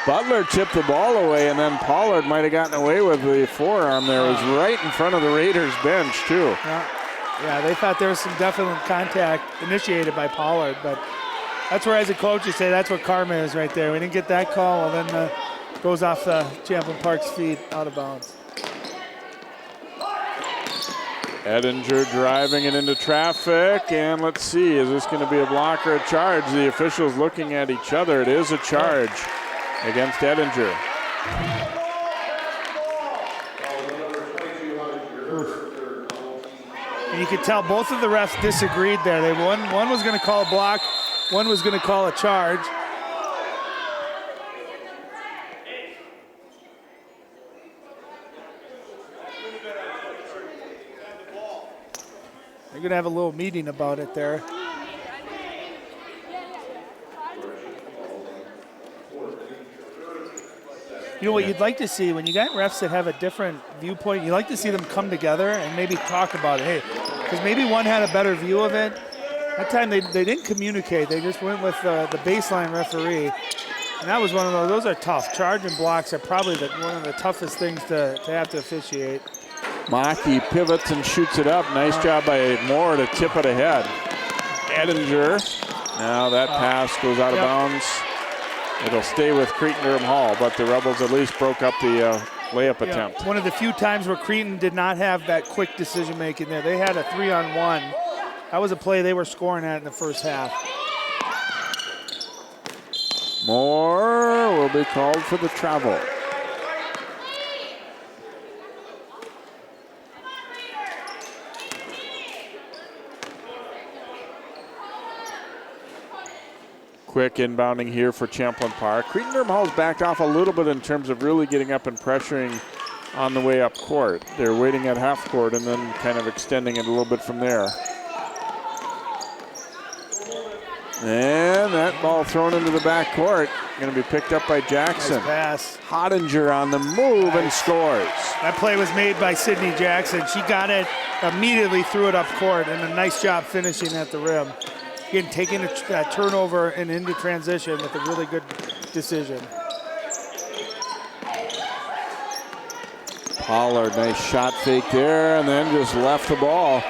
S1: Butler chipped the ball away, and then Pollard might have gotten away with the forearm there. It was right in front of the Raiders bench, too.
S4: Yeah, they thought there was some definite contact initiated by Pollard, but that's where, as a coach, you say that's what karma is right there. We didn't get that call, and then goes off the Champlin Park's feet out of bounds.
S1: Edinger driving it into traffic, and let's see, is this going to be a block or a charge? The officials looking at each other. It is a charge against Edinger.
S4: And you could tell both of the refs disagreed there. One was going to call a block, one was going to call a charge. They're going to have a little meeting about it there. You know what you'd like to see when you got refs that have a different viewpoint, you like to see them come together and maybe talk about it. Hey, because maybe one had a better view of it. That time they didn't communicate. They just went with the baseline referee. And that was one of those are tough. Charge and blocks are probably one of the toughest things to have to officiate.
S1: Maki pivots and shoots it up. Nice job by Moore to tip it ahead. Edinger. Now that pass goes out of bounds. It'll stay with Cretan Durham Hall, but the Rebels at least broke up the layup attempt.
S4: One of the few times where Cretan did not have that quick decision making there. They had a 3-on-1. That was a play they were scoring at in the first half.
S1: Moore will be called for the travel. Quick inbounding here for Champlin Park. Cretan Durham Hall's backed off a little bit in terms of really getting up and pressuring on the way up court. They're waiting at half court and then kind of extending it a little bit from there. And that ball thrown into the back court. Going to be picked up by Jackson.
S4: Nice pass.
S1: Hottinger on the move and scores.
S4: That play was made by Sydney Jackson. She got it, immediately threw it up court, and a nice job finishing at the rim. Again, taking a turnover and into transition with a really good decision.
S1: Pollard, nice shot fake there, and then just left the ball.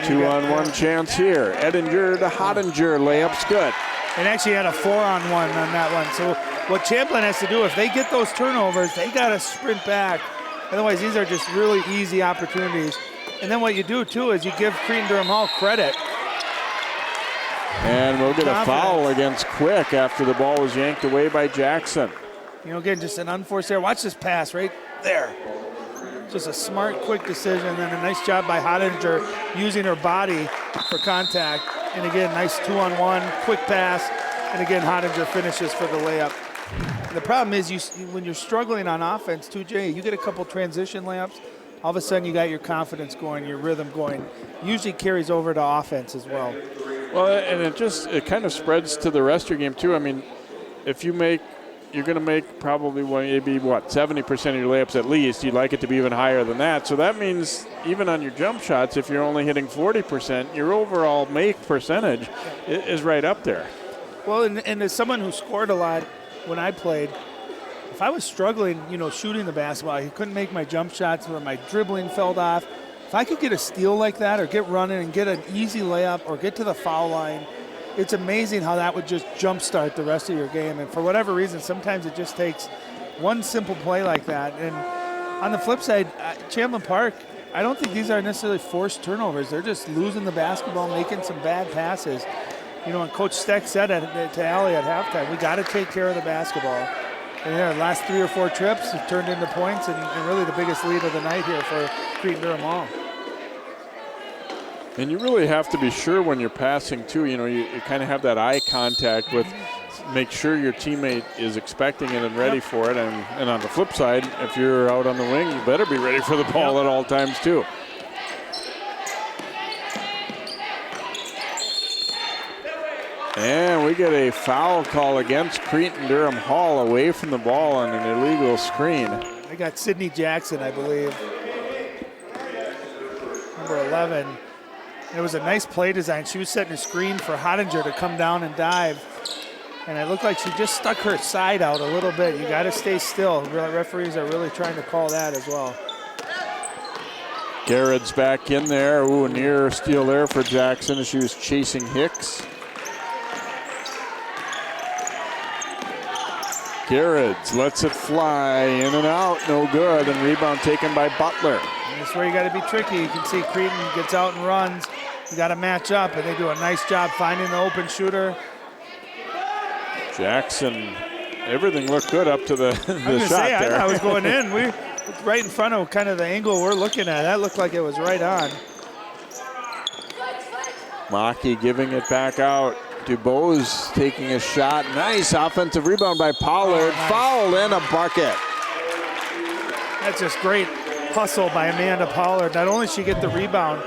S1: 2-on-1 chance here. Edinger to Hottinger, layup's good.
S4: And actually had a 4-on-1 on that one. So what Champlin has to do, if they get those turnovers, they got to sprint back. Otherwise, these are just really easy opportunities. And then what you do, too, is you give Cretan Durham Hall credit.
S1: And we'll get a foul against Quick after the ball was yanked away by Jackson.
S4: You know, again, just an unforced error. Watch this pass right there. Just a smart, quick decision, and then a nice job by Hottinger using her body for contact. And again, nice 2-on-1, quick pass. And again, Hottinger finishes for the layup. And the problem is when you're struggling on offense too, Jay, you get a couple transition layups, all of a sudden you got your confidence going, your rhythm going. Usually carries over to offense as well.
S1: Well, and it kind of spreads to the rest of your game too. I mean, if you're going to make probably maybe 70% of your layups at least. You'd like it to be even higher than that. So that means even on your jump shots, if you're only hitting 40%, your overall make percentage is right up there.
S4: Well, and as someone who scored a lot when I played, if I was struggling, shooting the basketball, I couldn't make my jump shots where my dribbling fell off. If I could get a steal like that or get running and get an easy layup or get to the foul line, it's amazing how that would just jumpstart the rest of your game. And for whatever reason, sometimes it just takes one simple play like that. And on the flip side, Champlin Park, I don't think these are necessarily forced turnovers. They're just losing the basketball, making some bad passes. And Coach Steck said to Allie at halftime, we got to take care of the basketball. And the last 3 or 4 trips have turned into points and really the biggest lead of the night here for Cretan Durham Hall.
S1: And you really have to be sure when you're passing too. You kind of have that eye contact with, make sure your teammate is expecting it and ready for it. And on the flip side, if you're out on the wing, you better be ready for the ball at all times too. And we get a foul call against Cretan Durham Hall away from the ball on an illegal screen.
S4: I got Sydney Jackson, I believe. Number 11. It was a nice play design. She was setting a screen for Hottinger to come down and dive. And it looked like she just stuck her side out a little bit. You got to stay still. Referees are really trying to call that as well.
S1: Garrett's back in there. Ooh, near steal there for Jackson as she was chasing Hicks. Garrett's lets it fly in and out, no good, and rebound taken by Butler.
S4: And that's where you got to be tricky. You can see Cretan gets out and runs. You got to match up, and they do a nice job finding the open shooter.
S1: Jackson, everything looked good up to the shot there.
S4: I was going in. We right in front of kind of the angle we're looking at. That looked like it was right on.
S1: Maki giving it back out. DuBose taking a shot. Nice offensive rebound by Pollard. Nice. Fouled and a bucket.
S4: That's just great hustle by Amanda Pollard. Not only did she get the rebound,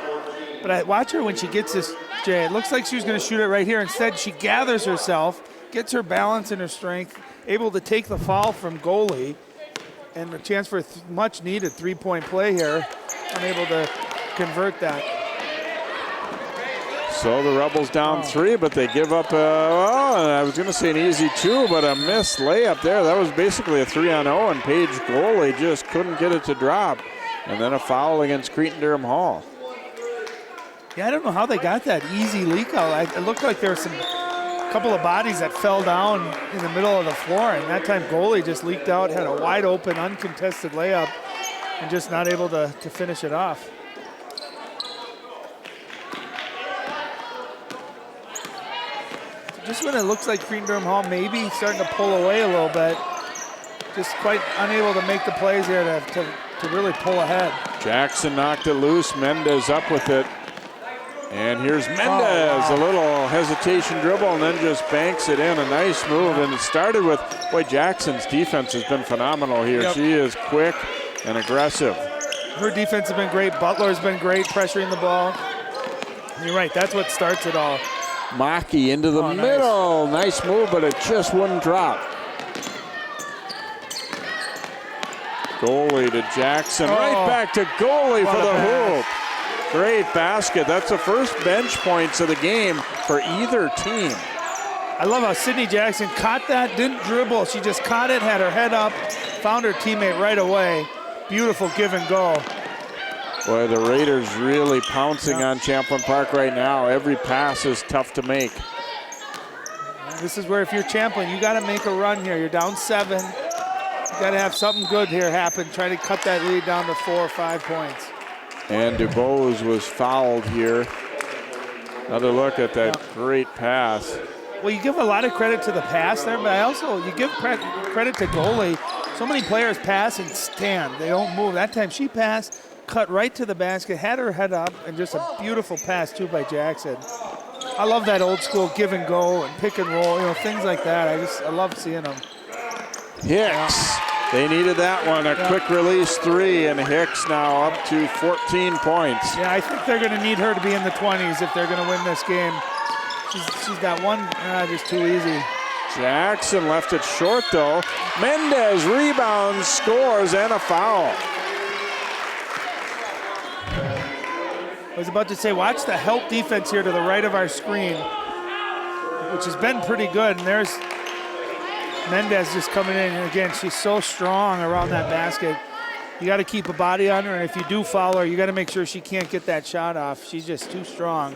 S4: but I watch her when she gets this, Jay. It looks like she was going to shoot it right here. Instead, she gathers herself, gets her balance and her strength, able to take the foul from goalie, and a chance for a much-needed three-point play here. Unable to convert that.
S1: So the Rebels down 3, but they give up, I was going to say an easy 2, but a missed layup there. That was basically a 3-on-0, and Paige goalie just couldn't get it to drop. And then a foul against Cretan Derham Hall.
S4: Yeah, I don't know how they got that easy leak out. It looked like there were some couple of bodies that fell down in the middle of the floor, and that time goalie just leaked out, had a wide open, uncontested layup, and just not able to finish it off. Just when it looks like Cretan Derham Hall maybe starting to pull away a little bit, just quite unable to make the plays here to really pull ahead.
S1: Jackson knocked it loose, Mendez up with it. And here's Mendez, a little hesitation dribble, and then just banks it in. A nice move, and it started with, boy, Jackson's defense has been phenomenal here.
S4: Yep.
S1: She is quick and aggressive.
S4: Her defense has been great. Butler's been great, pressuring the ball. And you're right, that's what starts it all.
S1: Maki into the middle. Nice move, but it just wouldn't drop. Goalie to Jackson, right back to goalie for the hoop. Great basket. That's the first bench points of the game for either team.
S4: I love how Sydney Jackson caught that, didn't dribble. She just caught it, had her head up, found her teammate right away. Beautiful give and go.
S1: Boy, the Raiders really pouncing on Champlin Park right now. Every pass is tough to make.
S4: This is where if you're Champlin, you got to make a run here. You're down 7. You got to have something good here happen. Try to cut that lead down to 4 or 5 points.
S1: And DuBose was fouled here. Another look at that great pass.
S4: Well, you give a lot of credit to the pass there, but you give credit to goalie. So many players pass and stand. They don't move. That time she passed, cut right to the basket, had her head up, and just a beautiful pass, too, by Jackson. I love that old school give and go and pick and roll, things like that. I love seeing them.
S1: Hicks. They needed that one, a quick release 3, and Hicks now up to 14 points.
S4: Yeah, I think they're going to need her to be in the 20s if they're going to win this game. She's got one, just too easy.
S1: Jackson left it short, though. Mendez rebounds, scores, and a foul.
S4: I was about to say, watch the help defense here to the right of our screen, which has been pretty good, and there's Mendez just coming in, and again, she's so strong around that basket. You got to keep a body on her, and if you do foul her, you got to make sure she can't get that shot off. She's just too strong,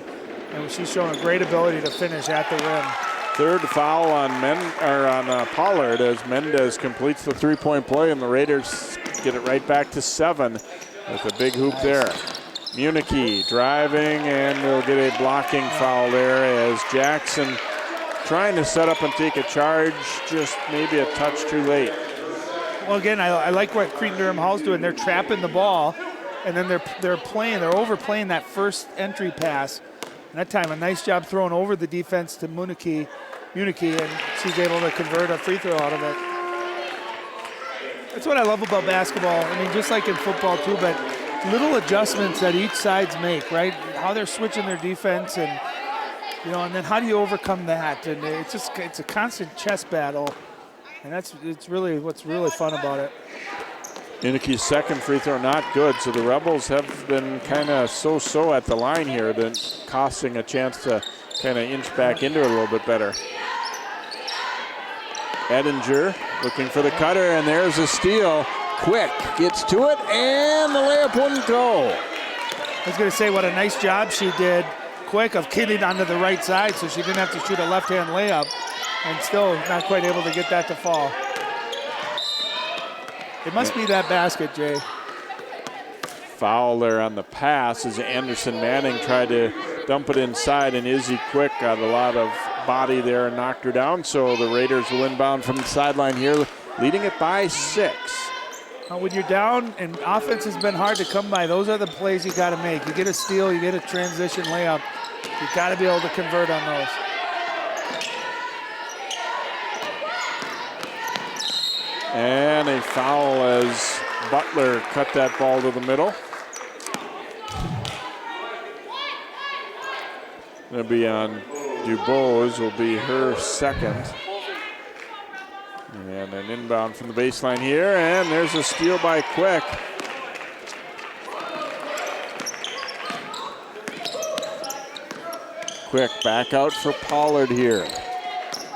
S4: and she's showing a great ability to finish at the rim.
S1: Third foul on Pollard as Mendez completes the three-point play, and the Raiders get it right back to 7 with a big hoop there. Municky driving, and we'll get a blocking foul there as Jackson trying to set up and take a charge, just maybe a touch too late.
S4: Well, again, I like what Cretan Derham Hall's doing. They're trapping the ball, and then they're overplaying that first entry pass. And that time, a nice job throwing over the defense to Municky, and she's able to convert a free throw out of it. That's what I love about basketball. I mean, just like in football too, but little adjustments that each sides make, right? How they're switching their defense, and and then how do you overcome that? And it's a constant chess battle, and it's really what's really fun about it.
S1: Muniky's second free throw not good, so the Rebels have been kind of so-so at the line here, then costing a chance to kind of inch back into it a little bit better. Edinger looking for the cutter, and there's a steal. Quick gets to it, and the layup wouldn't go.
S4: I was going to say what a nice job she did, Quick, of getting onto the right side so she didn't have to shoot a left-hand layup, and still not quite able to get that to fall. It must be that basket, Jay.
S1: Foul there on the pass as Anderson Manning tried to dump it inside, and Izzy Quick got a lot of body there and knocked her down. So the Raiders will inbound from the sideline here, leading it by 6.
S4: When you're down and offense has been hard to come by, those are the plays you got to make. You get a steal, you get a transition layup. You got to be able to convert on those.
S1: And a foul as Butler cut that ball to the middle. It'll be on DuBose, will be her second. And an inbound from the baseline here, and there's a steal by Quick. Quick back out for Pollard here.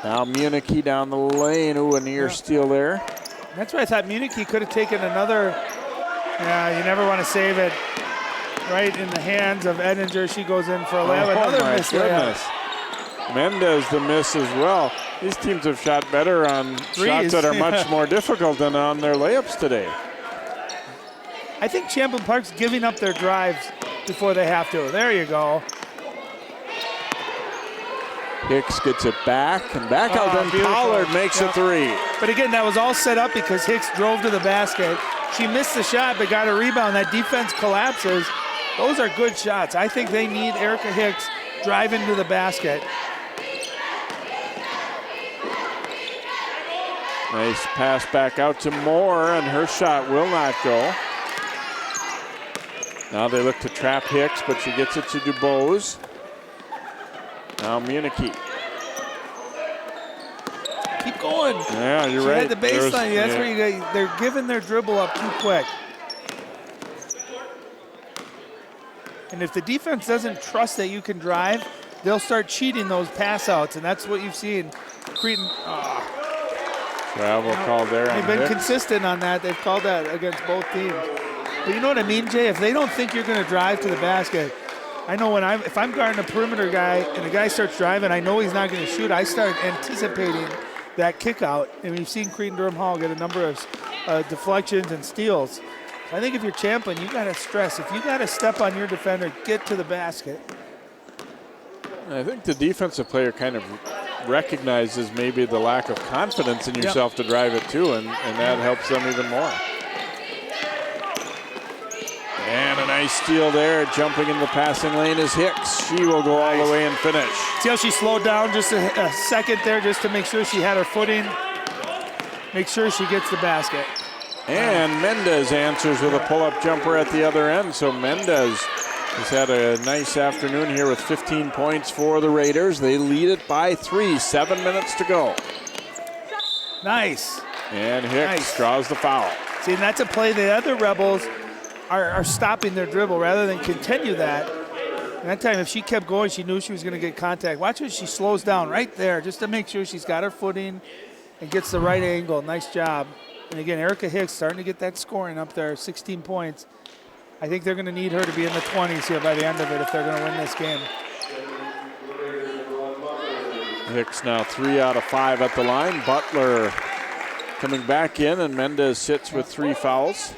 S1: Now Municky down the lane. Ooh, a near steal there.
S4: That's why I thought Municky could have taken another Yeah, you never want to save it right in the hands of Edinger. She goes in for a layup. Another
S1: my
S4: miss
S1: goodness. Mendez the miss as well. These teams have shot better on shots that are much more difficult than on their layups today.
S4: I think Champlin Park's giving up their drives before they have to. There you go.
S1: Hicks gets it back and back out, then
S4: beautiful.
S1: Pollard makes a three.
S4: But again, that was all set up because Hicks drove to the basket. She missed the shot but got a rebound. That defense collapses. Those are good shots. I think they need Erica Hicks driving to the basket.
S1: Nice pass back out to Moore, and her shot will not go. Now they look to trap Hicks, but she gets it to DuBose. Now Munich.
S4: Keep going.
S1: Yeah, you're right.
S4: Had the baseline. That's where you got, they're giving their dribble up too quick. And if the defense doesn't trust that you can drive, they'll start cheating those pass outs, and that's what you've seen. Cretan.
S1: Travel called there.
S4: They've been consistent on that. They've called that against both teams. But you know what I mean, Jay? If they don't think you're going to drive to the basket, I know if I'm guarding a perimeter guy and the guy starts driving, I know he's not going to shoot. I start anticipating that kick out. And we've seen Cretin Durham Hall get a number of deflections and steals. I think if you're Champlin, you got to stress. If you got to step on your defender, get to the basket.
S1: I think the defensive player kind of recognizes maybe the lack of confidence in yourself to drive it too, and that helps them even more. And a nice steal there. Jumping in the passing lane is Hicks. She will go all the way and finish.
S4: See how she slowed down just a second there just to make sure she had her footing. Make sure she gets the basket.
S1: And Mendez answers with a pull-up jumper at the other end. So Mendez has had a nice afternoon here with 15 points for the Raiders. They lead it by 3, 7 minutes to go.
S4: Nice.
S1: And Hicks draws the foul.
S4: See, and that's a play the other Rebels are stopping their dribble rather than continue that. And that time, if she kept going, she knew she was going to get contact. Watch when she slows down right there just to make sure she's got her footing and gets the right angle. Nice job. And again, Erica Hicks starting to get that scoring up there, 16 points. I think they're going to need her to be in the 20s here by the end of it if they're going to win this game.
S1: Hicks now 3 out of 5 at the line. Butler coming back in, and Mendez sits with 3 fouls.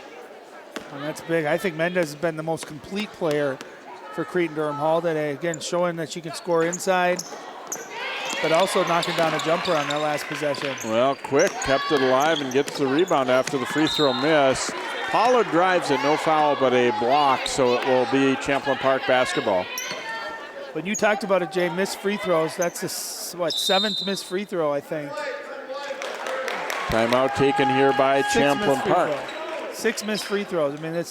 S4: And that's big. I think Mendez has been the most complete player for Cretin Durham Hall today. Again, showing that she can score inside, but also knocking down a jumper on their last possession.
S1: Well, Quick kept it alive and gets the rebound after the free throw miss. Pollard drives it, no foul, but a block, so it will be Champlin Park basketball.
S4: When you talked about it, Jay, missed free throws, that's the, 7th missed free throw, I think.
S1: Timeout taken here by Champlin Park.
S4: 6 missed free throws. I mean,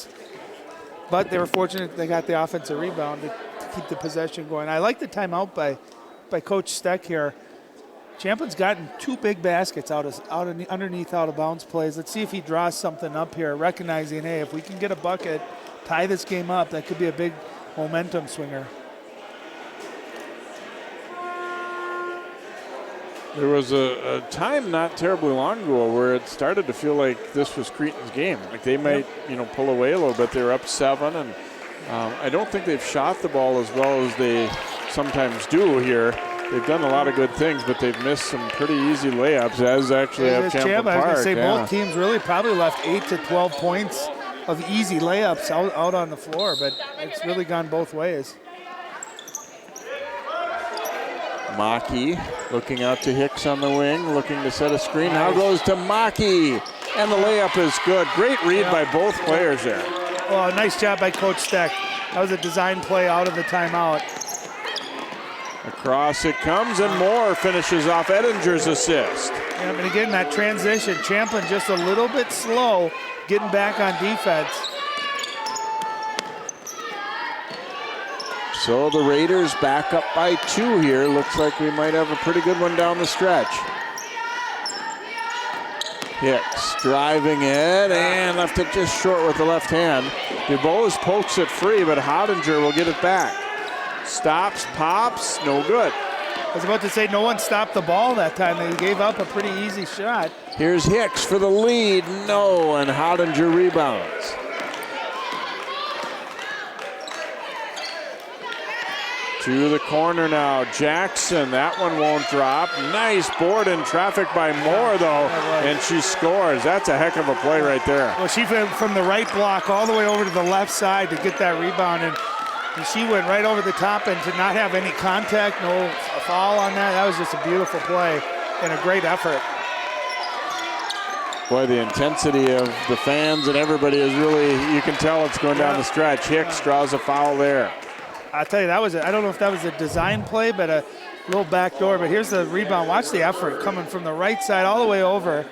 S4: but they were fortunate they got the offensive rebound to keep the possession going. I like the timeout by Coach Steck here. Champlin's gotten 2 big baskets underneath out of bounds plays. Let's see if he draws something up here, recognizing, hey, if we can get a bucket, tie this game up, that could be a big momentum swinger.
S1: There was a time not terribly long ago where it started to feel like this was Cretan's game. Like they might, pull away a little bit. They were up 7, and I don't think they've shot the ball as well as they sometimes do here. They've done a lot of good things, but they've missed some pretty easy layups, as actually have Champlin Park.
S4: I was going to say both teams really probably left 8 to 12 points of easy layups out on the floor, but it's really gone both ways.
S1: Maki looking out to Hicks on the wing, looking to set a screen. Now goes to Maki, and the layup is good. Great read by both players there.
S4: Well, nice job by Coach Steck. That was a design play out of the timeout.
S1: Across it comes, and Moore finishes off Edinger's assist.
S4: Yeah, but again, that transition, Champlin just a little bit slow getting back on defense.
S1: So the Raiders back up by 2 here. Looks like we might have a pretty good one down the stretch. Hicks driving it and left it just short with the left hand. DuBose pokes it free, but Hodinger will get it back. Stops, pops, no good.
S4: I was about to say no one stopped the ball that time. They gave up a pretty easy shot.
S1: Here's Hicks for the lead. No, and Hodinger rebounds. To the corner now, Jackson, that one won't drop. Nice board in traffic by Moore though, and she scores. That's a heck of a play right there.
S4: Well, she went from the right block all the way over to the left side to get that rebound, and she went right over the top, and to not have any contact, no foul on that was just a beautiful play and a great effort.
S1: Boy, the intensity of the fans and everybody is really, you can tell it's going down the stretch. Hicks draws a foul there.
S4: I'll tell you, that was I don't know if that was a design play, but a little back door. But here's the rebound. Watch the effort coming from the right side all the way over.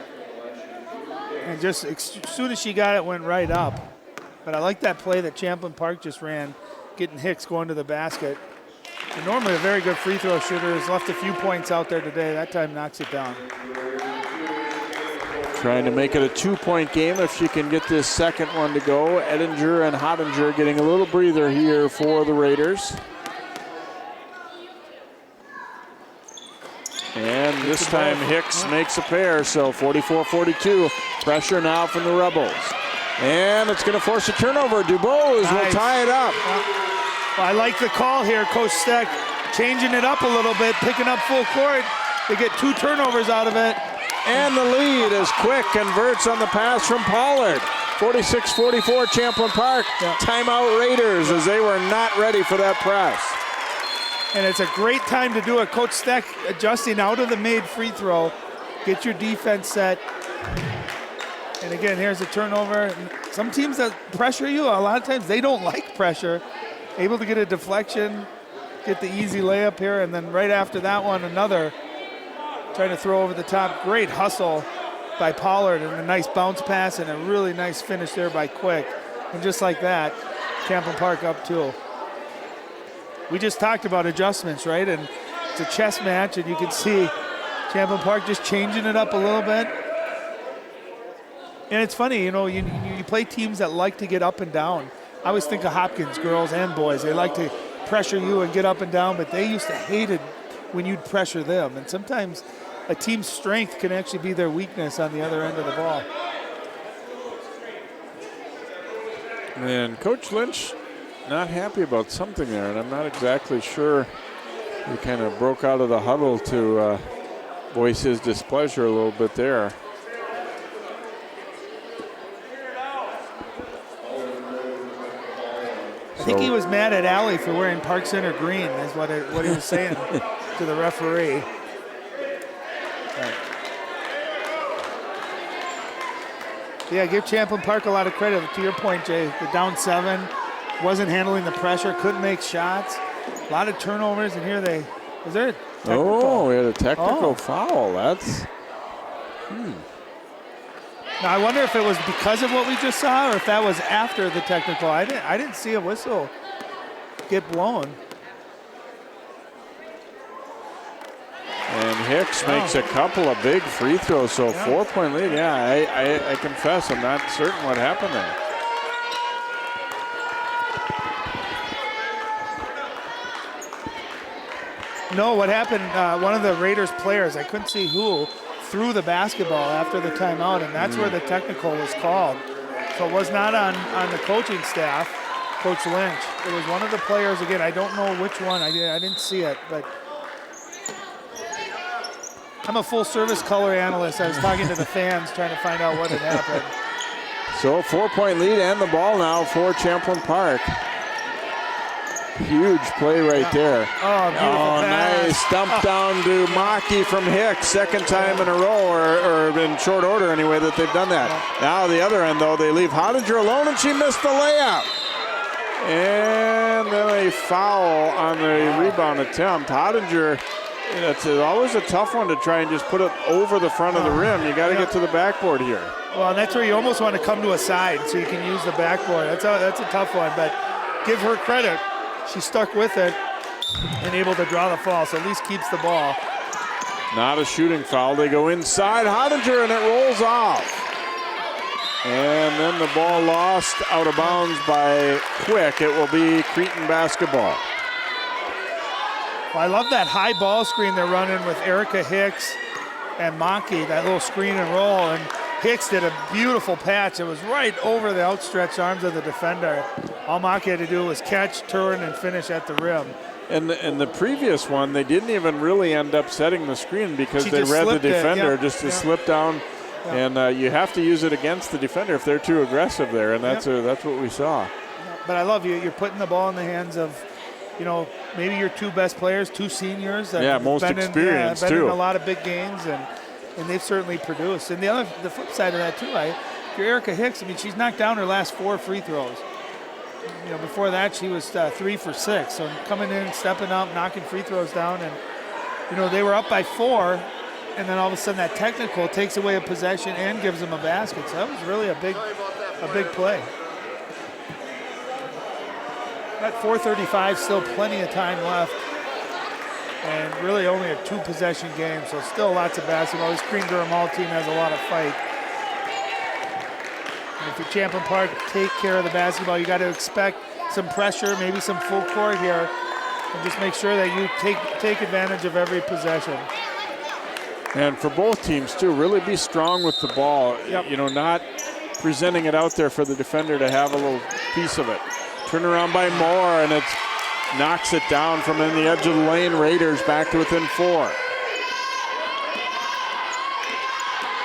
S4: And just as soon as she got it, went right up. But I like that play that Champlin Park just ran, getting Hicks going to the basket. And normally a very good free throw shooter. Has left a few points out there today. That time knocks it down.
S1: Trying to make it a 2-point game if she can get this second one to go. Edinger and Hottinger getting a little breather here for the Raiders. And this time Hicks makes a pair, so 44-42. Pressure now from the Rebels. And it's going to force a turnover. Dubose will tie it up.
S4: Well, I like the call here. Coach Steck changing it up a little bit, picking up full court. They get 2 turnovers out of it.
S1: And the lead as Quick converts on the pass from Pollard. 46-44 Champlin Park. Timeout Raiders as they were not ready for that press.
S4: And it's a great time to do it. Coach Steck adjusting out of the made free throw. Get your defense set. And again, here's a turnover. Some teams that pressure you, a lot of times they don't like pressure. Able to get a deflection, get the easy layup here, and then right after that one, another. Trying to throw over the top. Great hustle by Pollard and a nice bounce pass and a really nice finish there by Quick. And just like that, Champlin Park up 2. We just talked about adjustments, right? And it's a chess match, and you can see Champlin Park just changing it up a little bit. And it's funny, you know, you play teams that like to get up and down. I always think of Hopkins, girls and boys. They like to pressure you and get up and down, but they used to hate it when you'd pressure them. And sometimes a team's strength can actually be their weakness on the other end of the ball.
S1: And Coach Lynch not happy about something there, and I'm not exactly sure. He kind of broke out of the huddle to voice his displeasure a little bit there.
S4: I think he was mad at Allie for wearing Park Center green, is what he was saying to the referee. Yeah, give Champlin Park a lot of credit. To your point, Jay, the down 7, wasn't handling the pressure, couldn't make shots. A lot of turnovers, and here was there a technical?
S1: Oh, we had a technical foul. That's,
S4: Now, I wonder if it was because of what we just saw or if that was after the technical. I didn't see a whistle get blown.
S1: and Hicks makes a couple of big free throws, so 4-point lead. Yeah, I confess I'm not certain what happened there.
S4: No, what happened, one of the Raiders players, I couldn't see who, threw the basketball after the timeout, and that's where the technical was called. So it was not on the coaching staff, Coach Lynch. It was one of the players, again, I don't know which one, I didn't see it, but I'm a full-service color analyst. I was talking to the fans trying to find out what had happened.
S1: So 4-point lead and the ball now for Champlin Park. Huge play right there.
S4: Oh, beautiful pass.
S1: Nice. Dump down to Maki from Hicks. Second time in a row, or in short order anyway, that they've done that. Now the other end, though, they leave Hottinger alone, and she missed the layup. And then a foul on the rebound attempt. Hottinger, it's always a tough one to try and just put it over the front of the rim. You got to get to the backboard here.
S4: Well, and that's where you almost want to come to a side so you can use the backboard. That's a tough one, but give her credit. She stuck with it and able to draw the foul, so at least keeps the ball.
S1: Not a shooting foul. They go inside Hottinger, and it rolls off. And then the ball lost out of bounds by Quick. It will be Cretan basketball.
S4: Well, I love that high ball screen they're running with Erica Hicks and Maki, that little screen and roll. And Hicks did a beautiful patch. It was right over the outstretched arms of the defender. All Maki had to do was catch, turn, and finish at the rim.
S1: And the previous one, they didn't even really end up setting the screen because
S4: She
S1: they
S4: just
S1: read the
S4: slipped it,
S1: defender
S4: yep,
S1: just to
S4: yep.
S1: slip down.
S4: Yep.
S1: And you have to use it against the defender if they're too aggressive there, and that's that's what we saw.
S4: But I love you're putting the ball in the hands of, maybe your two best players, two seniors. That have
S1: most
S4: been
S1: experienced
S4: been
S1: too.
S4: in a lot of big games, and they've certainly produced. And the flip side of that too, if you're Erica Hicks, I mean, she's knocked down her last 4 free throws. Before that she was 3 for 6. So coming in, stepping up, knocking free throws down, and they were up by 4, and then all of a sudden that technical takes away a possession and gives them a basket. So that was really a big play. At 4:35, still plenty of time left, and really only a 2-possession game, so still lots of basketball. This Cretan Durham Hall team has a lot of fight. And if you're Champlin Park, take care of the basketball. You got to expect some pressure, maybe some full court here, and just make sure that you take advantage of every possession.
S1: And for both teams too, really be strong with the ball.
S4: Yep.
S1: Not presenting it out there for the defender to have a little piece of it. Turn around by Moore, and it knocks it down from in the edge of the lane. Raiders back to within 4.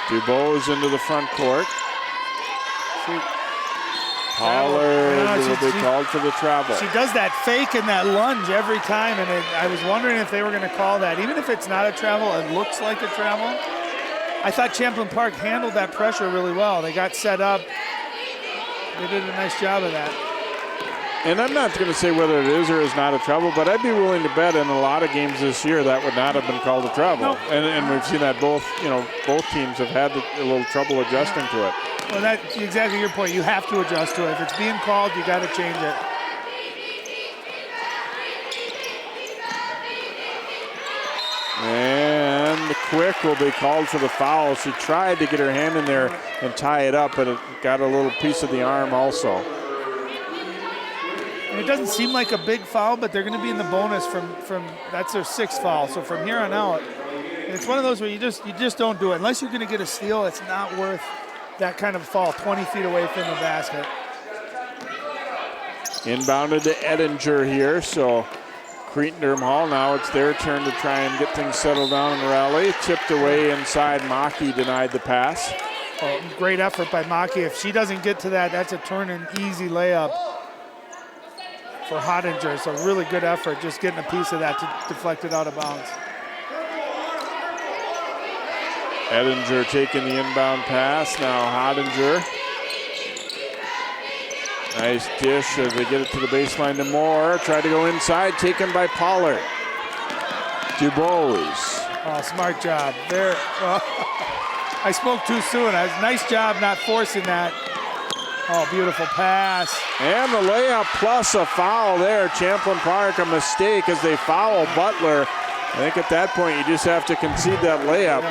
S1: DuBose into the front court. Pollard will be called for the travel.
S4: She does that fake and that lunge every time, and I was wondering if they were going to call that. Even if it's not a travel, it looks like a travel. I thought Champlin Park handled that pressure really well. They got set up. They did a nice job of that.
S1: And I'm not going to say whether it is or is not a travel, but I'd be willing to bet in a lot of games this year that would not have been called a travel.
S4: Nope.
S1: And we've seen that both teams have had a little trouble adjusting to it.
S4: Well, that's exactly your point. You have to adjust to it. If it's being called, you got to change it.
S1: And Quick will be called for the foul. She tried to get her hand in there and tie it up, but it got a little piece of the arm also.
S4: And it doesn't seem like a big foul, but they're going to be in the bonus from that's their 6th foul. So from here on out, and it's one of those where you just don't do it. Unless you're going to get a steal, it's not worth that kind of fall 20 feet away from the basket.
S1: Inbounded to Edinger here, so Cretan Durham Hall, now it's their turn to try and get things settled down and rally. Tipped away inside, Maki denied the pass.
S4: Oh, great effort by Maki. If she doesn't get to that, that's a turn and easy layup for Hottinger. So really good effort, just getting a piece of that to deflect it out of bounds.
S1: Edinger taking the inbound pass. Now Hottinger. Nice dish as they get it to the baseline to Moore. Tried to go inside, taken by Pollard. DuBose.
S4: Oh, smart job. There. I spoke too soon. Nice job not forcing that. Oh, beautiful pass.
S1: And the layup plus a foul there. Champlin Park, a mistake as they foul Butler. I think at that point you just have to concede that layup.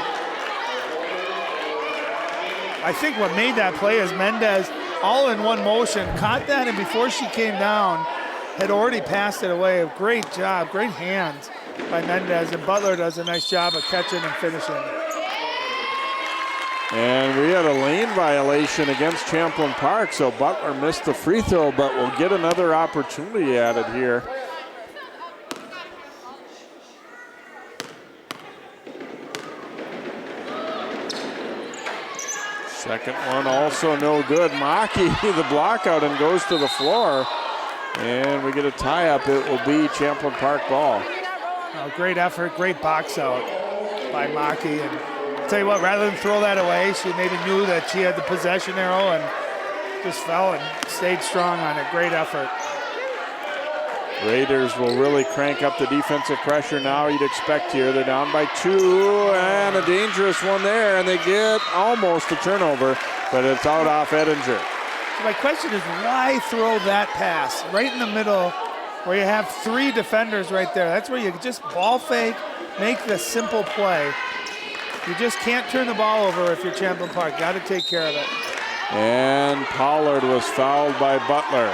S4: I think what made that play is Mendez, all in one motion, caught that, and before she came down, had already passed it away. Great job, great hands by Mendez, and Butler does a nice job of catching and finishing.
S1: And we had a lane violation against Champlin Park, so Butler missed the free throw, but we'll get another opportunity at it here. Second one also no good. Maki, the block out and goes to the floor. And we get a tie up. It will be Champlin Park ball.
S4: Oh, great effort, great box out by Maki. And I'll tell you what, rather than throw that away, she maybe knew that she had the possession arrow and just fell and stayed strong on it. Great effort.
S1: Raiders will really crank up the defensive pressure now, you'd expect here. They're down by 2, and a dangerous one there, and they get almost a turnover, but it's out off Edinger.
S4: My question is, why throw that pass right in the middle where you have 3 defenders right there? That's where you just ball fake, make the simple play. You just can't turn the ball over if you're Champlin Park. Got to take care of it.
S1: And Pollard was fouled by Butler.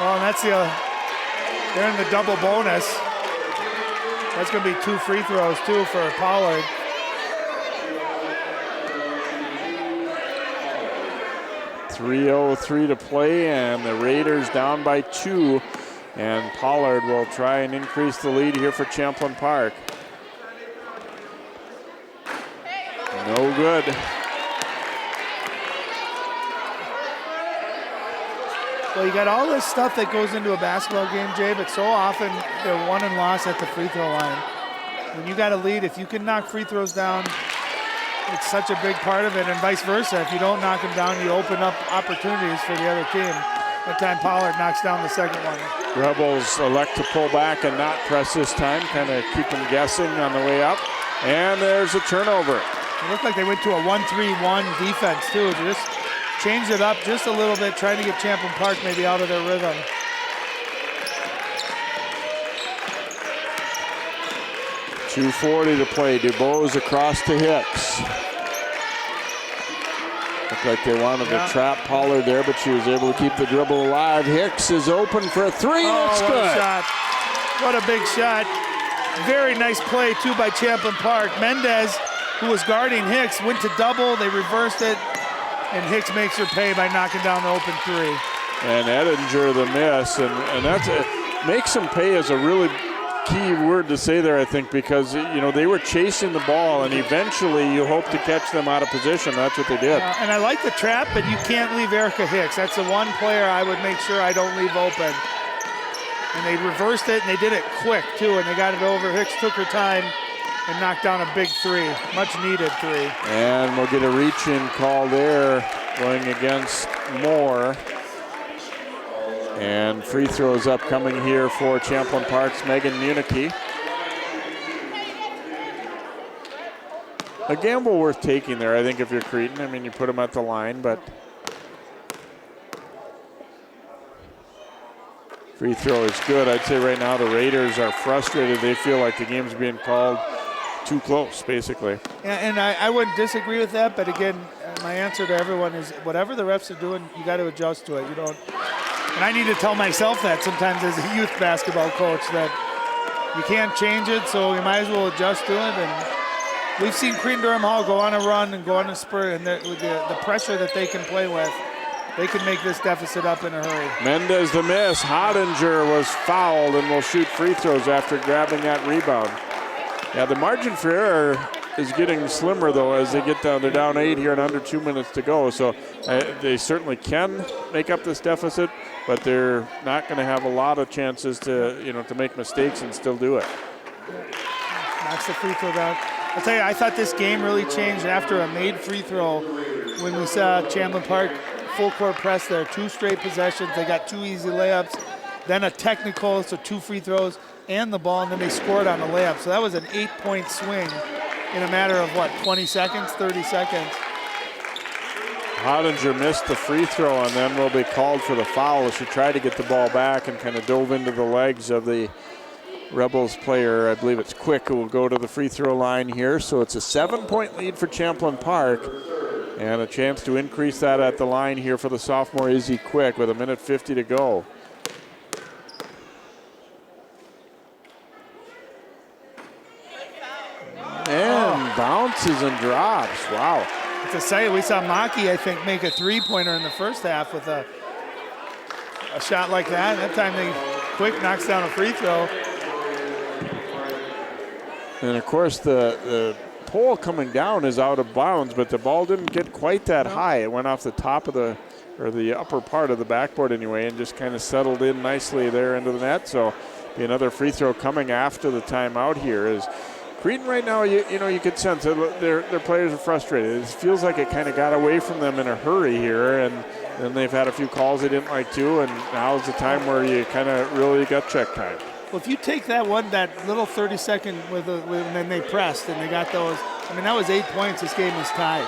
S4: Oh, and that's they're in the double bonus. That's going to be 2 free throws, too, for Pollard. .303 to play, and the Raiders down by 2
S1: And Pollard will try and increase the lead here for Champlin Park. No good.
S4: Well, you got all this stuff that goes into a basketball game, Jay, but so often they're won and lost at the free throw line. When you got a lead, if you can knock free throws down, it's such a big part of it, and vice versa. If you don't knock them down, you open up opportunities for the other team. That time Pollard knocks down the second one.
S1: Rebels elect to pull back and not press this time, kind of keep them guessing on the way up. And there's a turnover.
S4: It looked like they went to a 1-3-1 defense too. Just changed it up just a little bit, trying to get Champlin Park maybe out of their rhythm.
S1: .240 to play. DuBose across to Hicks. Looked like they wanted to trap Pollard there, but she was able to keep the dribble alive. Hicks is open for a three. It's
S4: what
S1: good.
S4: A shot. What a big shot. Very nice play too by Champlin Park. Mendez, who was guarding Hicks, went to double. They reversed it, and Hicks makes her pay by knocking down the open three.
S1: And Edinger the miss, and that's makes them pay is a really key word to say there, I think, because they were chasing the ball, and eventually you hope to catch them out of position. That's what they did.
S4: And I like the trap, but you can't leave Erica Hicks. That's the one player I would make sure I don't leave open. And they reversed it, and they did it quick too, and they got it over. Hicks took her time and knocked down a big three, much needed three.
S1: And we'll get a reach-in call there, going against Moore. And free throws upcoming here for Champlin Park's Megan Municky. A gamble worth taking there, I think, if you're Cretan. I mean, you put them at the line, but free throw is good. I'd say right now the Raiders are frustrated. They feel like the game's being called too close, basically.
S4: And I wouldn't disagree with that, but again, my answer to everyone is whatever the refs are doing, you got to adjust to it. You don't. And I need to tell myself that sometimes as a youth basketball coach, that you can't change it, so you might as well adjust to it. And we've seen Cretin Durham Hall go on a run and go on a spurt, and with the pressure that they can play with, they can make this deficit up in a hurry.
S1: Mendez the miss. Hodinger was fouled and will shoot free throws after grabbing that rebound. Yeah, the margin for error is getting slimmer, though, as they get down. They're down 8 here and under 2 minutes to go. So they certainly can make up this deficit, but they're not going to have a lot of chances to, to make mistakes and still do it.
S4: Knocks the free throw down. I'll tell you, I thought this game really changed after a made free throw when we saw Champlin Park full court press there. 2 straight possessions. They got 2 easy layups, then a technical, so 2 free throws and the ball, and then they scored on a layup. So that was an 8-point swing in a matter of, 20 seconds, 30 seconds.
S1: Hodinger missed the free throw and then will be called for the foul. She tried to get the ball back and kind of dove into the legs of the Rebels player. I believe it's Quick who will go to the free throw line here. So it's a 7-point lead for Champlin Park and a chance to increase that at the line here for the sophomore Izzy Quick with 1:50 to go. And bounces and drops. Wow.
S4: It's exciting. We saw Maki, I think, make a 3-pointer in the first half with a shot like that. That time they Quick knocks down a free throw.
S1: And of course the pole coming down is out of bounds, but the ball didn't get quite that high. It went off the top of the upper part of the backboard anyway, and just kind of settled in nicely there into the net. So be another free throw coming after the timeout here. Is Cretan right now, you could sense that their players are frustrated. It feels like it kind of got away from them in a hurry here, and then they've had a few calls they didn't like too, and now's the time where you kind of really got check time.
S4: Well, if you take that little 30-second and then they pressed and they got those, that was 8 points. This game is tied.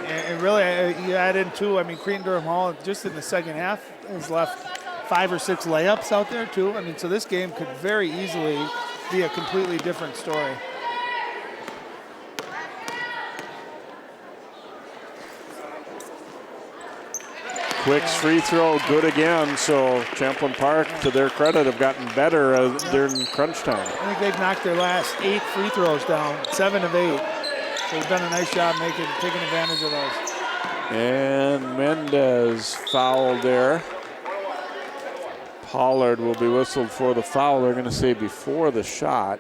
S4: And really, you add in too, Cretin Durham Hall just in the second half has left 5 or 6 layups out there too. So this game could very easily be a completely different story.
S1: Quick's free throw, good again. So Champlin Park, to their credit, have gotten better during crunch time.
S4: I think they've knocked their last 8 free throws down, 7 of 8. So they've done a nice job taking advantage of those.
S1: And Mendez fouled there. Pollard will be whistled for the foul. They're going to say before the shot.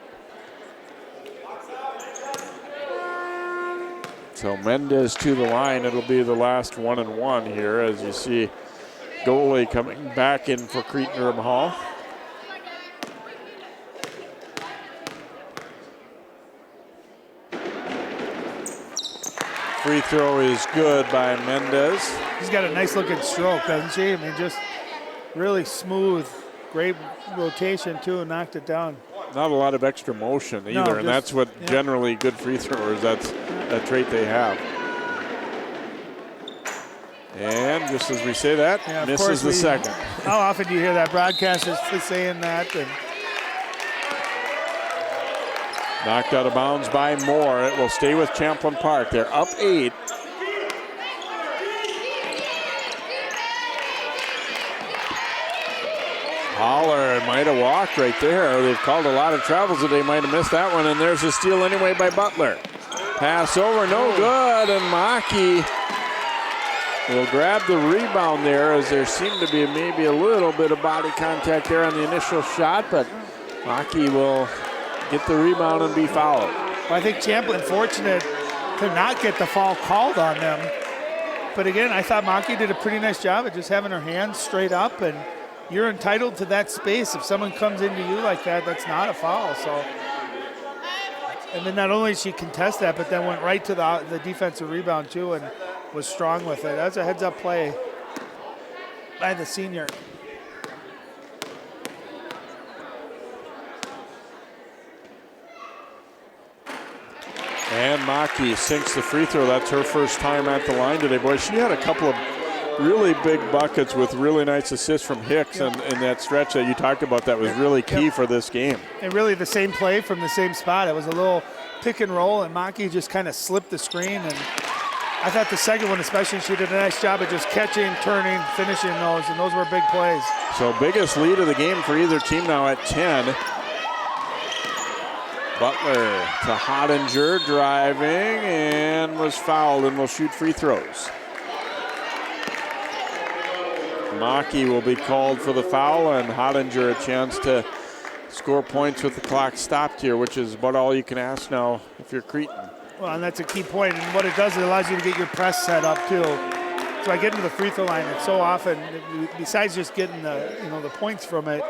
S1: So Mendez to the line. It'll be the last 1-and-1 here, as you see goalie coming back in for Cretan Durham Hall. Free throw is good by Mendez.
S4: He's got a nice looking stroke, doesn't she? I mean, just really smooth, great rotation too, and knocked it down.
S1: Not a lot of extra motion either, and that's what generally good free throwers, that's a trait they have. And just as we say that, misses the second.
S4: How often do you hear that broadcasters saying that? And
S1: knocked out of bounds by Moore. It will stay with Champlin Park. They're up 8. Pollard might have walked right there. They've called a lot of travels today. Might have missed that one. And there's a steal anyway by Butler. Pass over, no good. And Maki will grab the rebound there, as there seemed to be maybe a little bit of body contact there on the initial shot. But Maki will get the rebound and be fouled.
S4: Well, I think Champlin fortunate to not get the foul called on them. But again, I thought Maki did a pretty nice job of just having her hands straight up, and you're entitled to that space. If someone comes into you like that, that's not a foul. So, and then not only did she contest that, but then went right to the defensive rebound too, and was strong with it. That's a heads-up play by the senior.
S1: And Maki sinks the free throw. That's her first time at the line today. Boy, she had a couple of really big buckets with really nice assists from Hicks in that stretch that you talked about. That was really key for this game.
S4: And really the same play from the same spot. It was a little pick and roll, and Maki just kind of slipped the screen. And I thought the second one especially, she did a nice job of just catching, turning, finishing those, and those were big plays.
S1: So biggest lead of the game for either team now at 10. Butler to Hottinger, driving, and was fouled and will shoot free throws. Maki will be called for the foul, and Hottinger a chance to score points with the clock stopped here, which is about all you can ask now if you're Cretan.
S4: Well, and that's a key point. And what it does, it allows you to get your press set up too. So I get into the free throw line, and so often, besides just getting the points from it,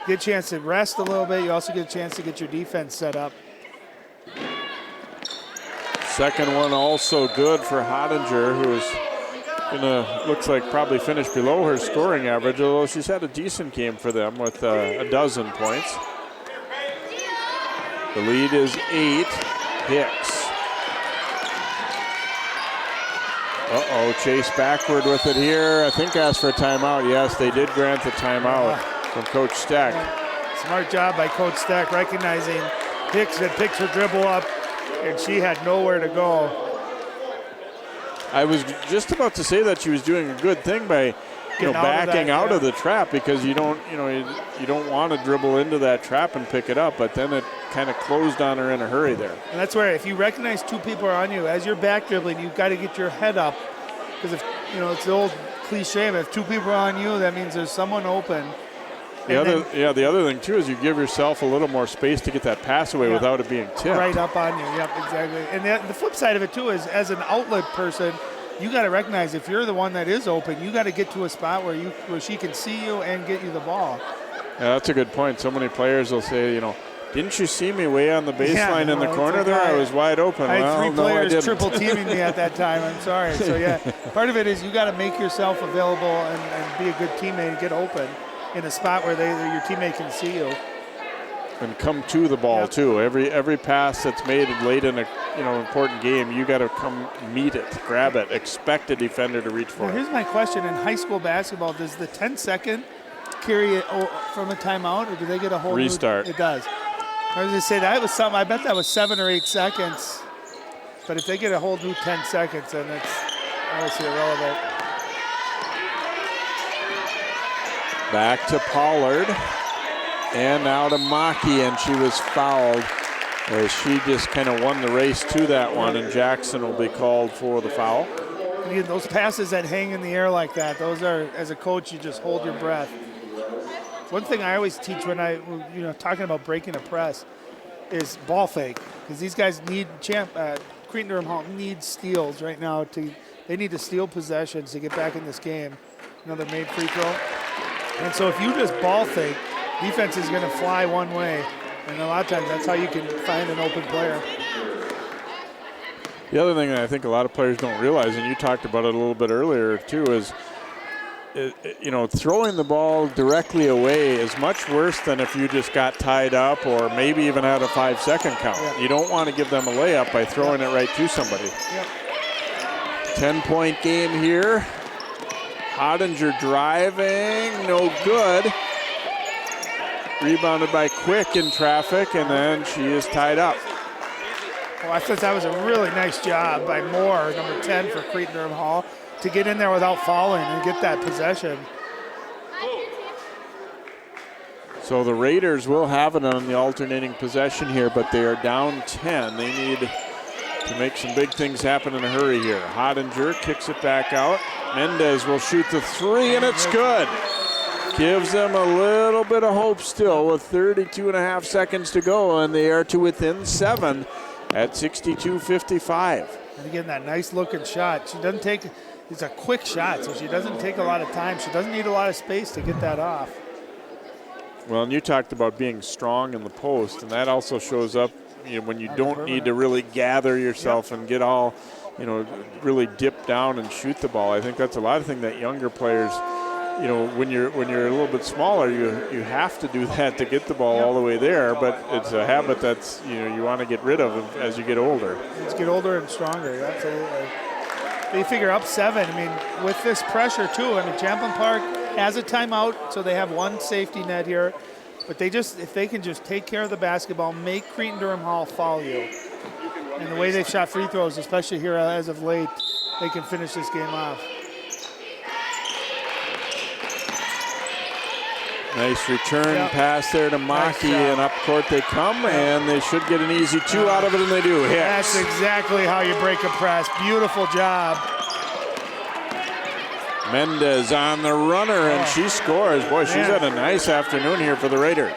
S4: you get a chance to rest a little bit. You also get a chance to get your defense set up.
S1: Second one also good for Hottinger, who is looks like probably finished below her scoring average, although she's had a decent game for them with a dozen points. The lead is 8. Hicks. Chase backward with it here. I think asked for a timeout. Yes, they did grant the timeout from Coach Steck.
S4: Smart job by Coach Steck, recognizing Hicks had picked her dribble up and she had nowhere to go.
S1: I was just about to say that she was doing a good thing by backing out of the trap, because you don't want to dribble into that trap and pick it up, but then it kind of closed on her in a hurry there.
S4: And that's where, if you recognize two people are on you as you're back dribbling, you've got to get your head up, because if it's the old cliche, but if two people are on you, that means there's someone open.
S1: The other thing too is you give yourself a little more space to get that pass away without it being tipped.
S4: Right up on you, yep, exactly. And the flip side of it too is, as an outlet person, you got to recognize if you're the one that is open, you got to get to a spot where she can see you and get you the ball.
S1: Yeah, that's a good point. So many players will say, didn't you see me way on the baseline in the corner there? I was wide open.
S4: I had three players triple teaming me at that time. I'm sorry. So part of it is you got to make yourself available and be a good teammate and get open in a spot where your teammate can see you.
S1: And come to the ball too. Every pass that's made late in a important game, you got to come meet it, grab it, expect a defender to reach for it.
S4: Here's my question: in high school basketball, does the 10-second carry it from a timeout, or do they get a whole
S1: restart?
S4: It does. I was going to say that was something. I bet that was 7 or 8 seconds. But if they get a whole new 10 seconds, then it's obviously irrelevant.
S1: Back to Pollard. And now to Maki, and she was fouled as she just kind of won the race to that one, and Jackson will be called for the foul.
S4: Again, those passes that hang in the air like that, those are, as a coach, you just hold your breath. One thing I always teach when talking about breaking a press is ball fake, because these guys need Cretin Durham Hall needs steals right now. They need to steal possessions to get back in this game. Another made free throw. And so if you just ball fake, defense is going to fly one way. And a lot of times that's how you can find an open player.
S1: The other thing that I think a lot of players don't realize, and you talked about it a little bit earlier too, is throwing the ball directly away is much worse than if you just got tied up or maybe even had a 5-second count.
S4: Yeah.
S1: You don't want to give them a layup by throwing it right to somebody.
S4: Yep.
S1: 10-point game here. Hottinger driving, no good. Rebounded by Quick in traffic, and then she is tied up.
S4: Well, I thought that was a really nice job by Moore, number 10 for Cretin Durham Hall, to get in there without fouling and get that possession.
S1: So the Raiders will have it on the alternating possession here, but they are down 10. They need to make some big things happen in a hurry here. Hottinger kicks it back out. Mendez will shoot the three, and it's good. Gives them a little bit of hope still with 32.5 seconds to go, and they are to within 7 at 62-55.
S4: And again, that nice looking shot. She doesn't take, it's a quick shot, so she doesn't take a lot of time. She doesn't need a lot of space to get that off.
S1: Well, and you talked about being strong in the post, and that also shows up when you don't need to really gather yourself and get all, really dip down and shoot the ball. I think that's a lot of things that younger players, when you're a little bit smaller, you have to do that to get the ball all the way there. But it's a habit that's you want to get rid of as you get older.
S4: Let's get older and stronger. Absolutely. They figure up 7. I mean, with this pressure too. I mean, Champlin Park has a timeout, so they have one safety net here. But if they can just take care of the basketball, make Cretin Durham Hall foul you. And the way they've shot free throws, especially here as of late, they can finish this game off.
S1: Nice return pass there to Maki, and up court they come, and they should get an easy 2 out of it, and they do.
S4: That's exactly how you break a press. Beautiful job.
S1: Mendez on the runner, and she scores. Boy, she's had a nice afternoon here for the Raiders.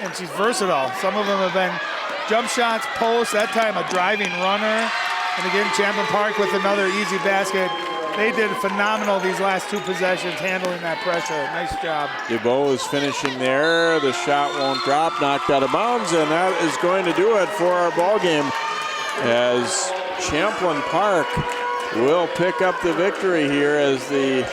S4: And she's versatile. Some of them have been jump shots, posts, that time a driving runner. And again, Champlin Park with another easy basket. They did phenomenal these last 2 possessions handling that pressure. Nice job. DeBow
S1: is finishing there. The shot won't drop, knocked out of bounds, and that is going to do it for our ball game as Champlin Park will pick up the victory here as the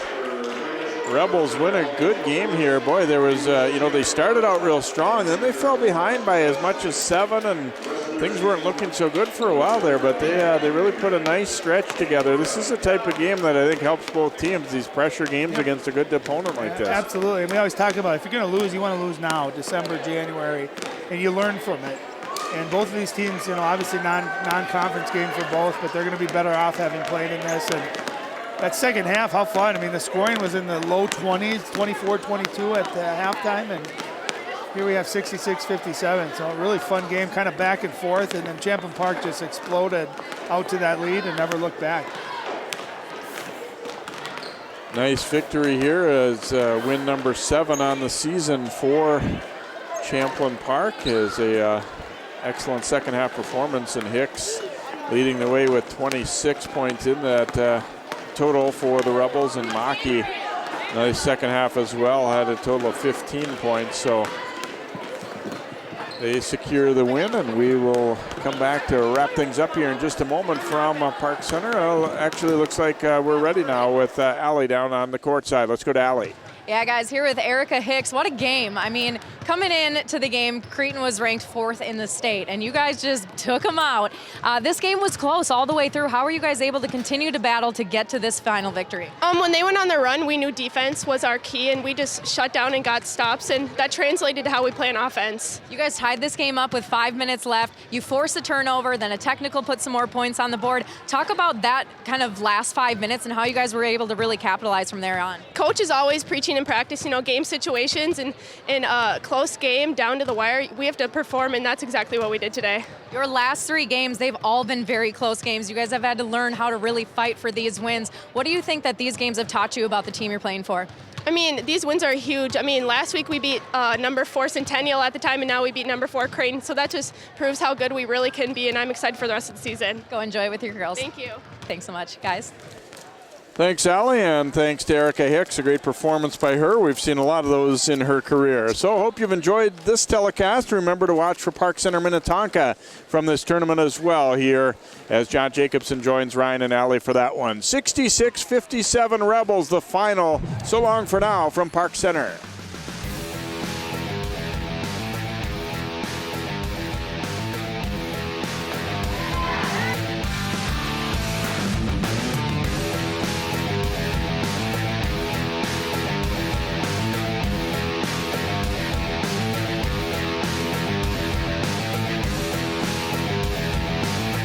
S1: Rebels win a good game here. Boy, there was, they started out real strong, then they fell behind by as much as 7, and things weren't looking so good for a while there, but they really put a nice stretch together. This is the type of game that I think helps both teams, these pressure games against a good opponent like this.
S4: Absolutely, and we always talk about if you're going to lose, you want to lose now, December, January, and you learn from it. And both of these teams, obviously non-conference game for both, but they're going to be better off having played in this. And that second half, how fun. I mean, the scoring was in the low 20s, 24-22 at halftime, and here we have 66-57. So a really fun game, kind of back and forth, and then Champlin Park just exploded out to that lead and never looked back.
S1: Nice victory here as win number 7 on the season for Champlin Park is a excellent second half performance, and Hicks leading the way with 26 points in that total for the Rebels, and Maki, nice second half as well, had a total of 15 points. So they secure the win, and we will come back to wrap things up here in just a moment from Park Center. Actually, looks like we're ready now with Allie down on the court side. Let's go to Allie.
S3: Yeah, guys, here with Erica Hicks. What a game. I mean, coming in to the game, Cretan was ranked 4th in the state, and you guys just took them out. This game was close all the way through. How were you guys able to continue to battle to get to this final victory?
S9: When they went on the run, we knew defense was our key, and we just shut down and got stops, and that translated to how we play on offense.
S3: You guys tied this game up with 5 minutes left. You forced a turnover, then a technical put some more points on the board. Talk about that kind of last 5 minutes and how you guys were able to really capitalize from there on.
S9: Coach is always preaching in practice, game situations, and in a close game down to the wire, we have to perform, and that's exactly what we did today.
S3: Your last 3 games, they've all been very close games. You guys have had to learn how to really fight for these wins. What do you think that these games have taught you about the team you're playing for?
S9: I mean, these wins are huge. I mean, last week we beat number 4 Centennial at the time, and now we beat number 4 Cretin. So that just proves how good we really can be, and I'm excited for the rest of the season.
S3: Go enjoy it with your girls.
S9: Thank you.
S3: Thanks so much, guys.
S1: Thanks, Allie, and thanks to Erica Hicks. A great performance by her. We've seen a lot of those in her career. So hope you've enjoyed this telecast. Remember to watch for Park Center Minnetonka from this tournament as well here as John Jacobson joins Ryan and Allie for that one. 66-57 Rebels, the final. So long for now from Park Center.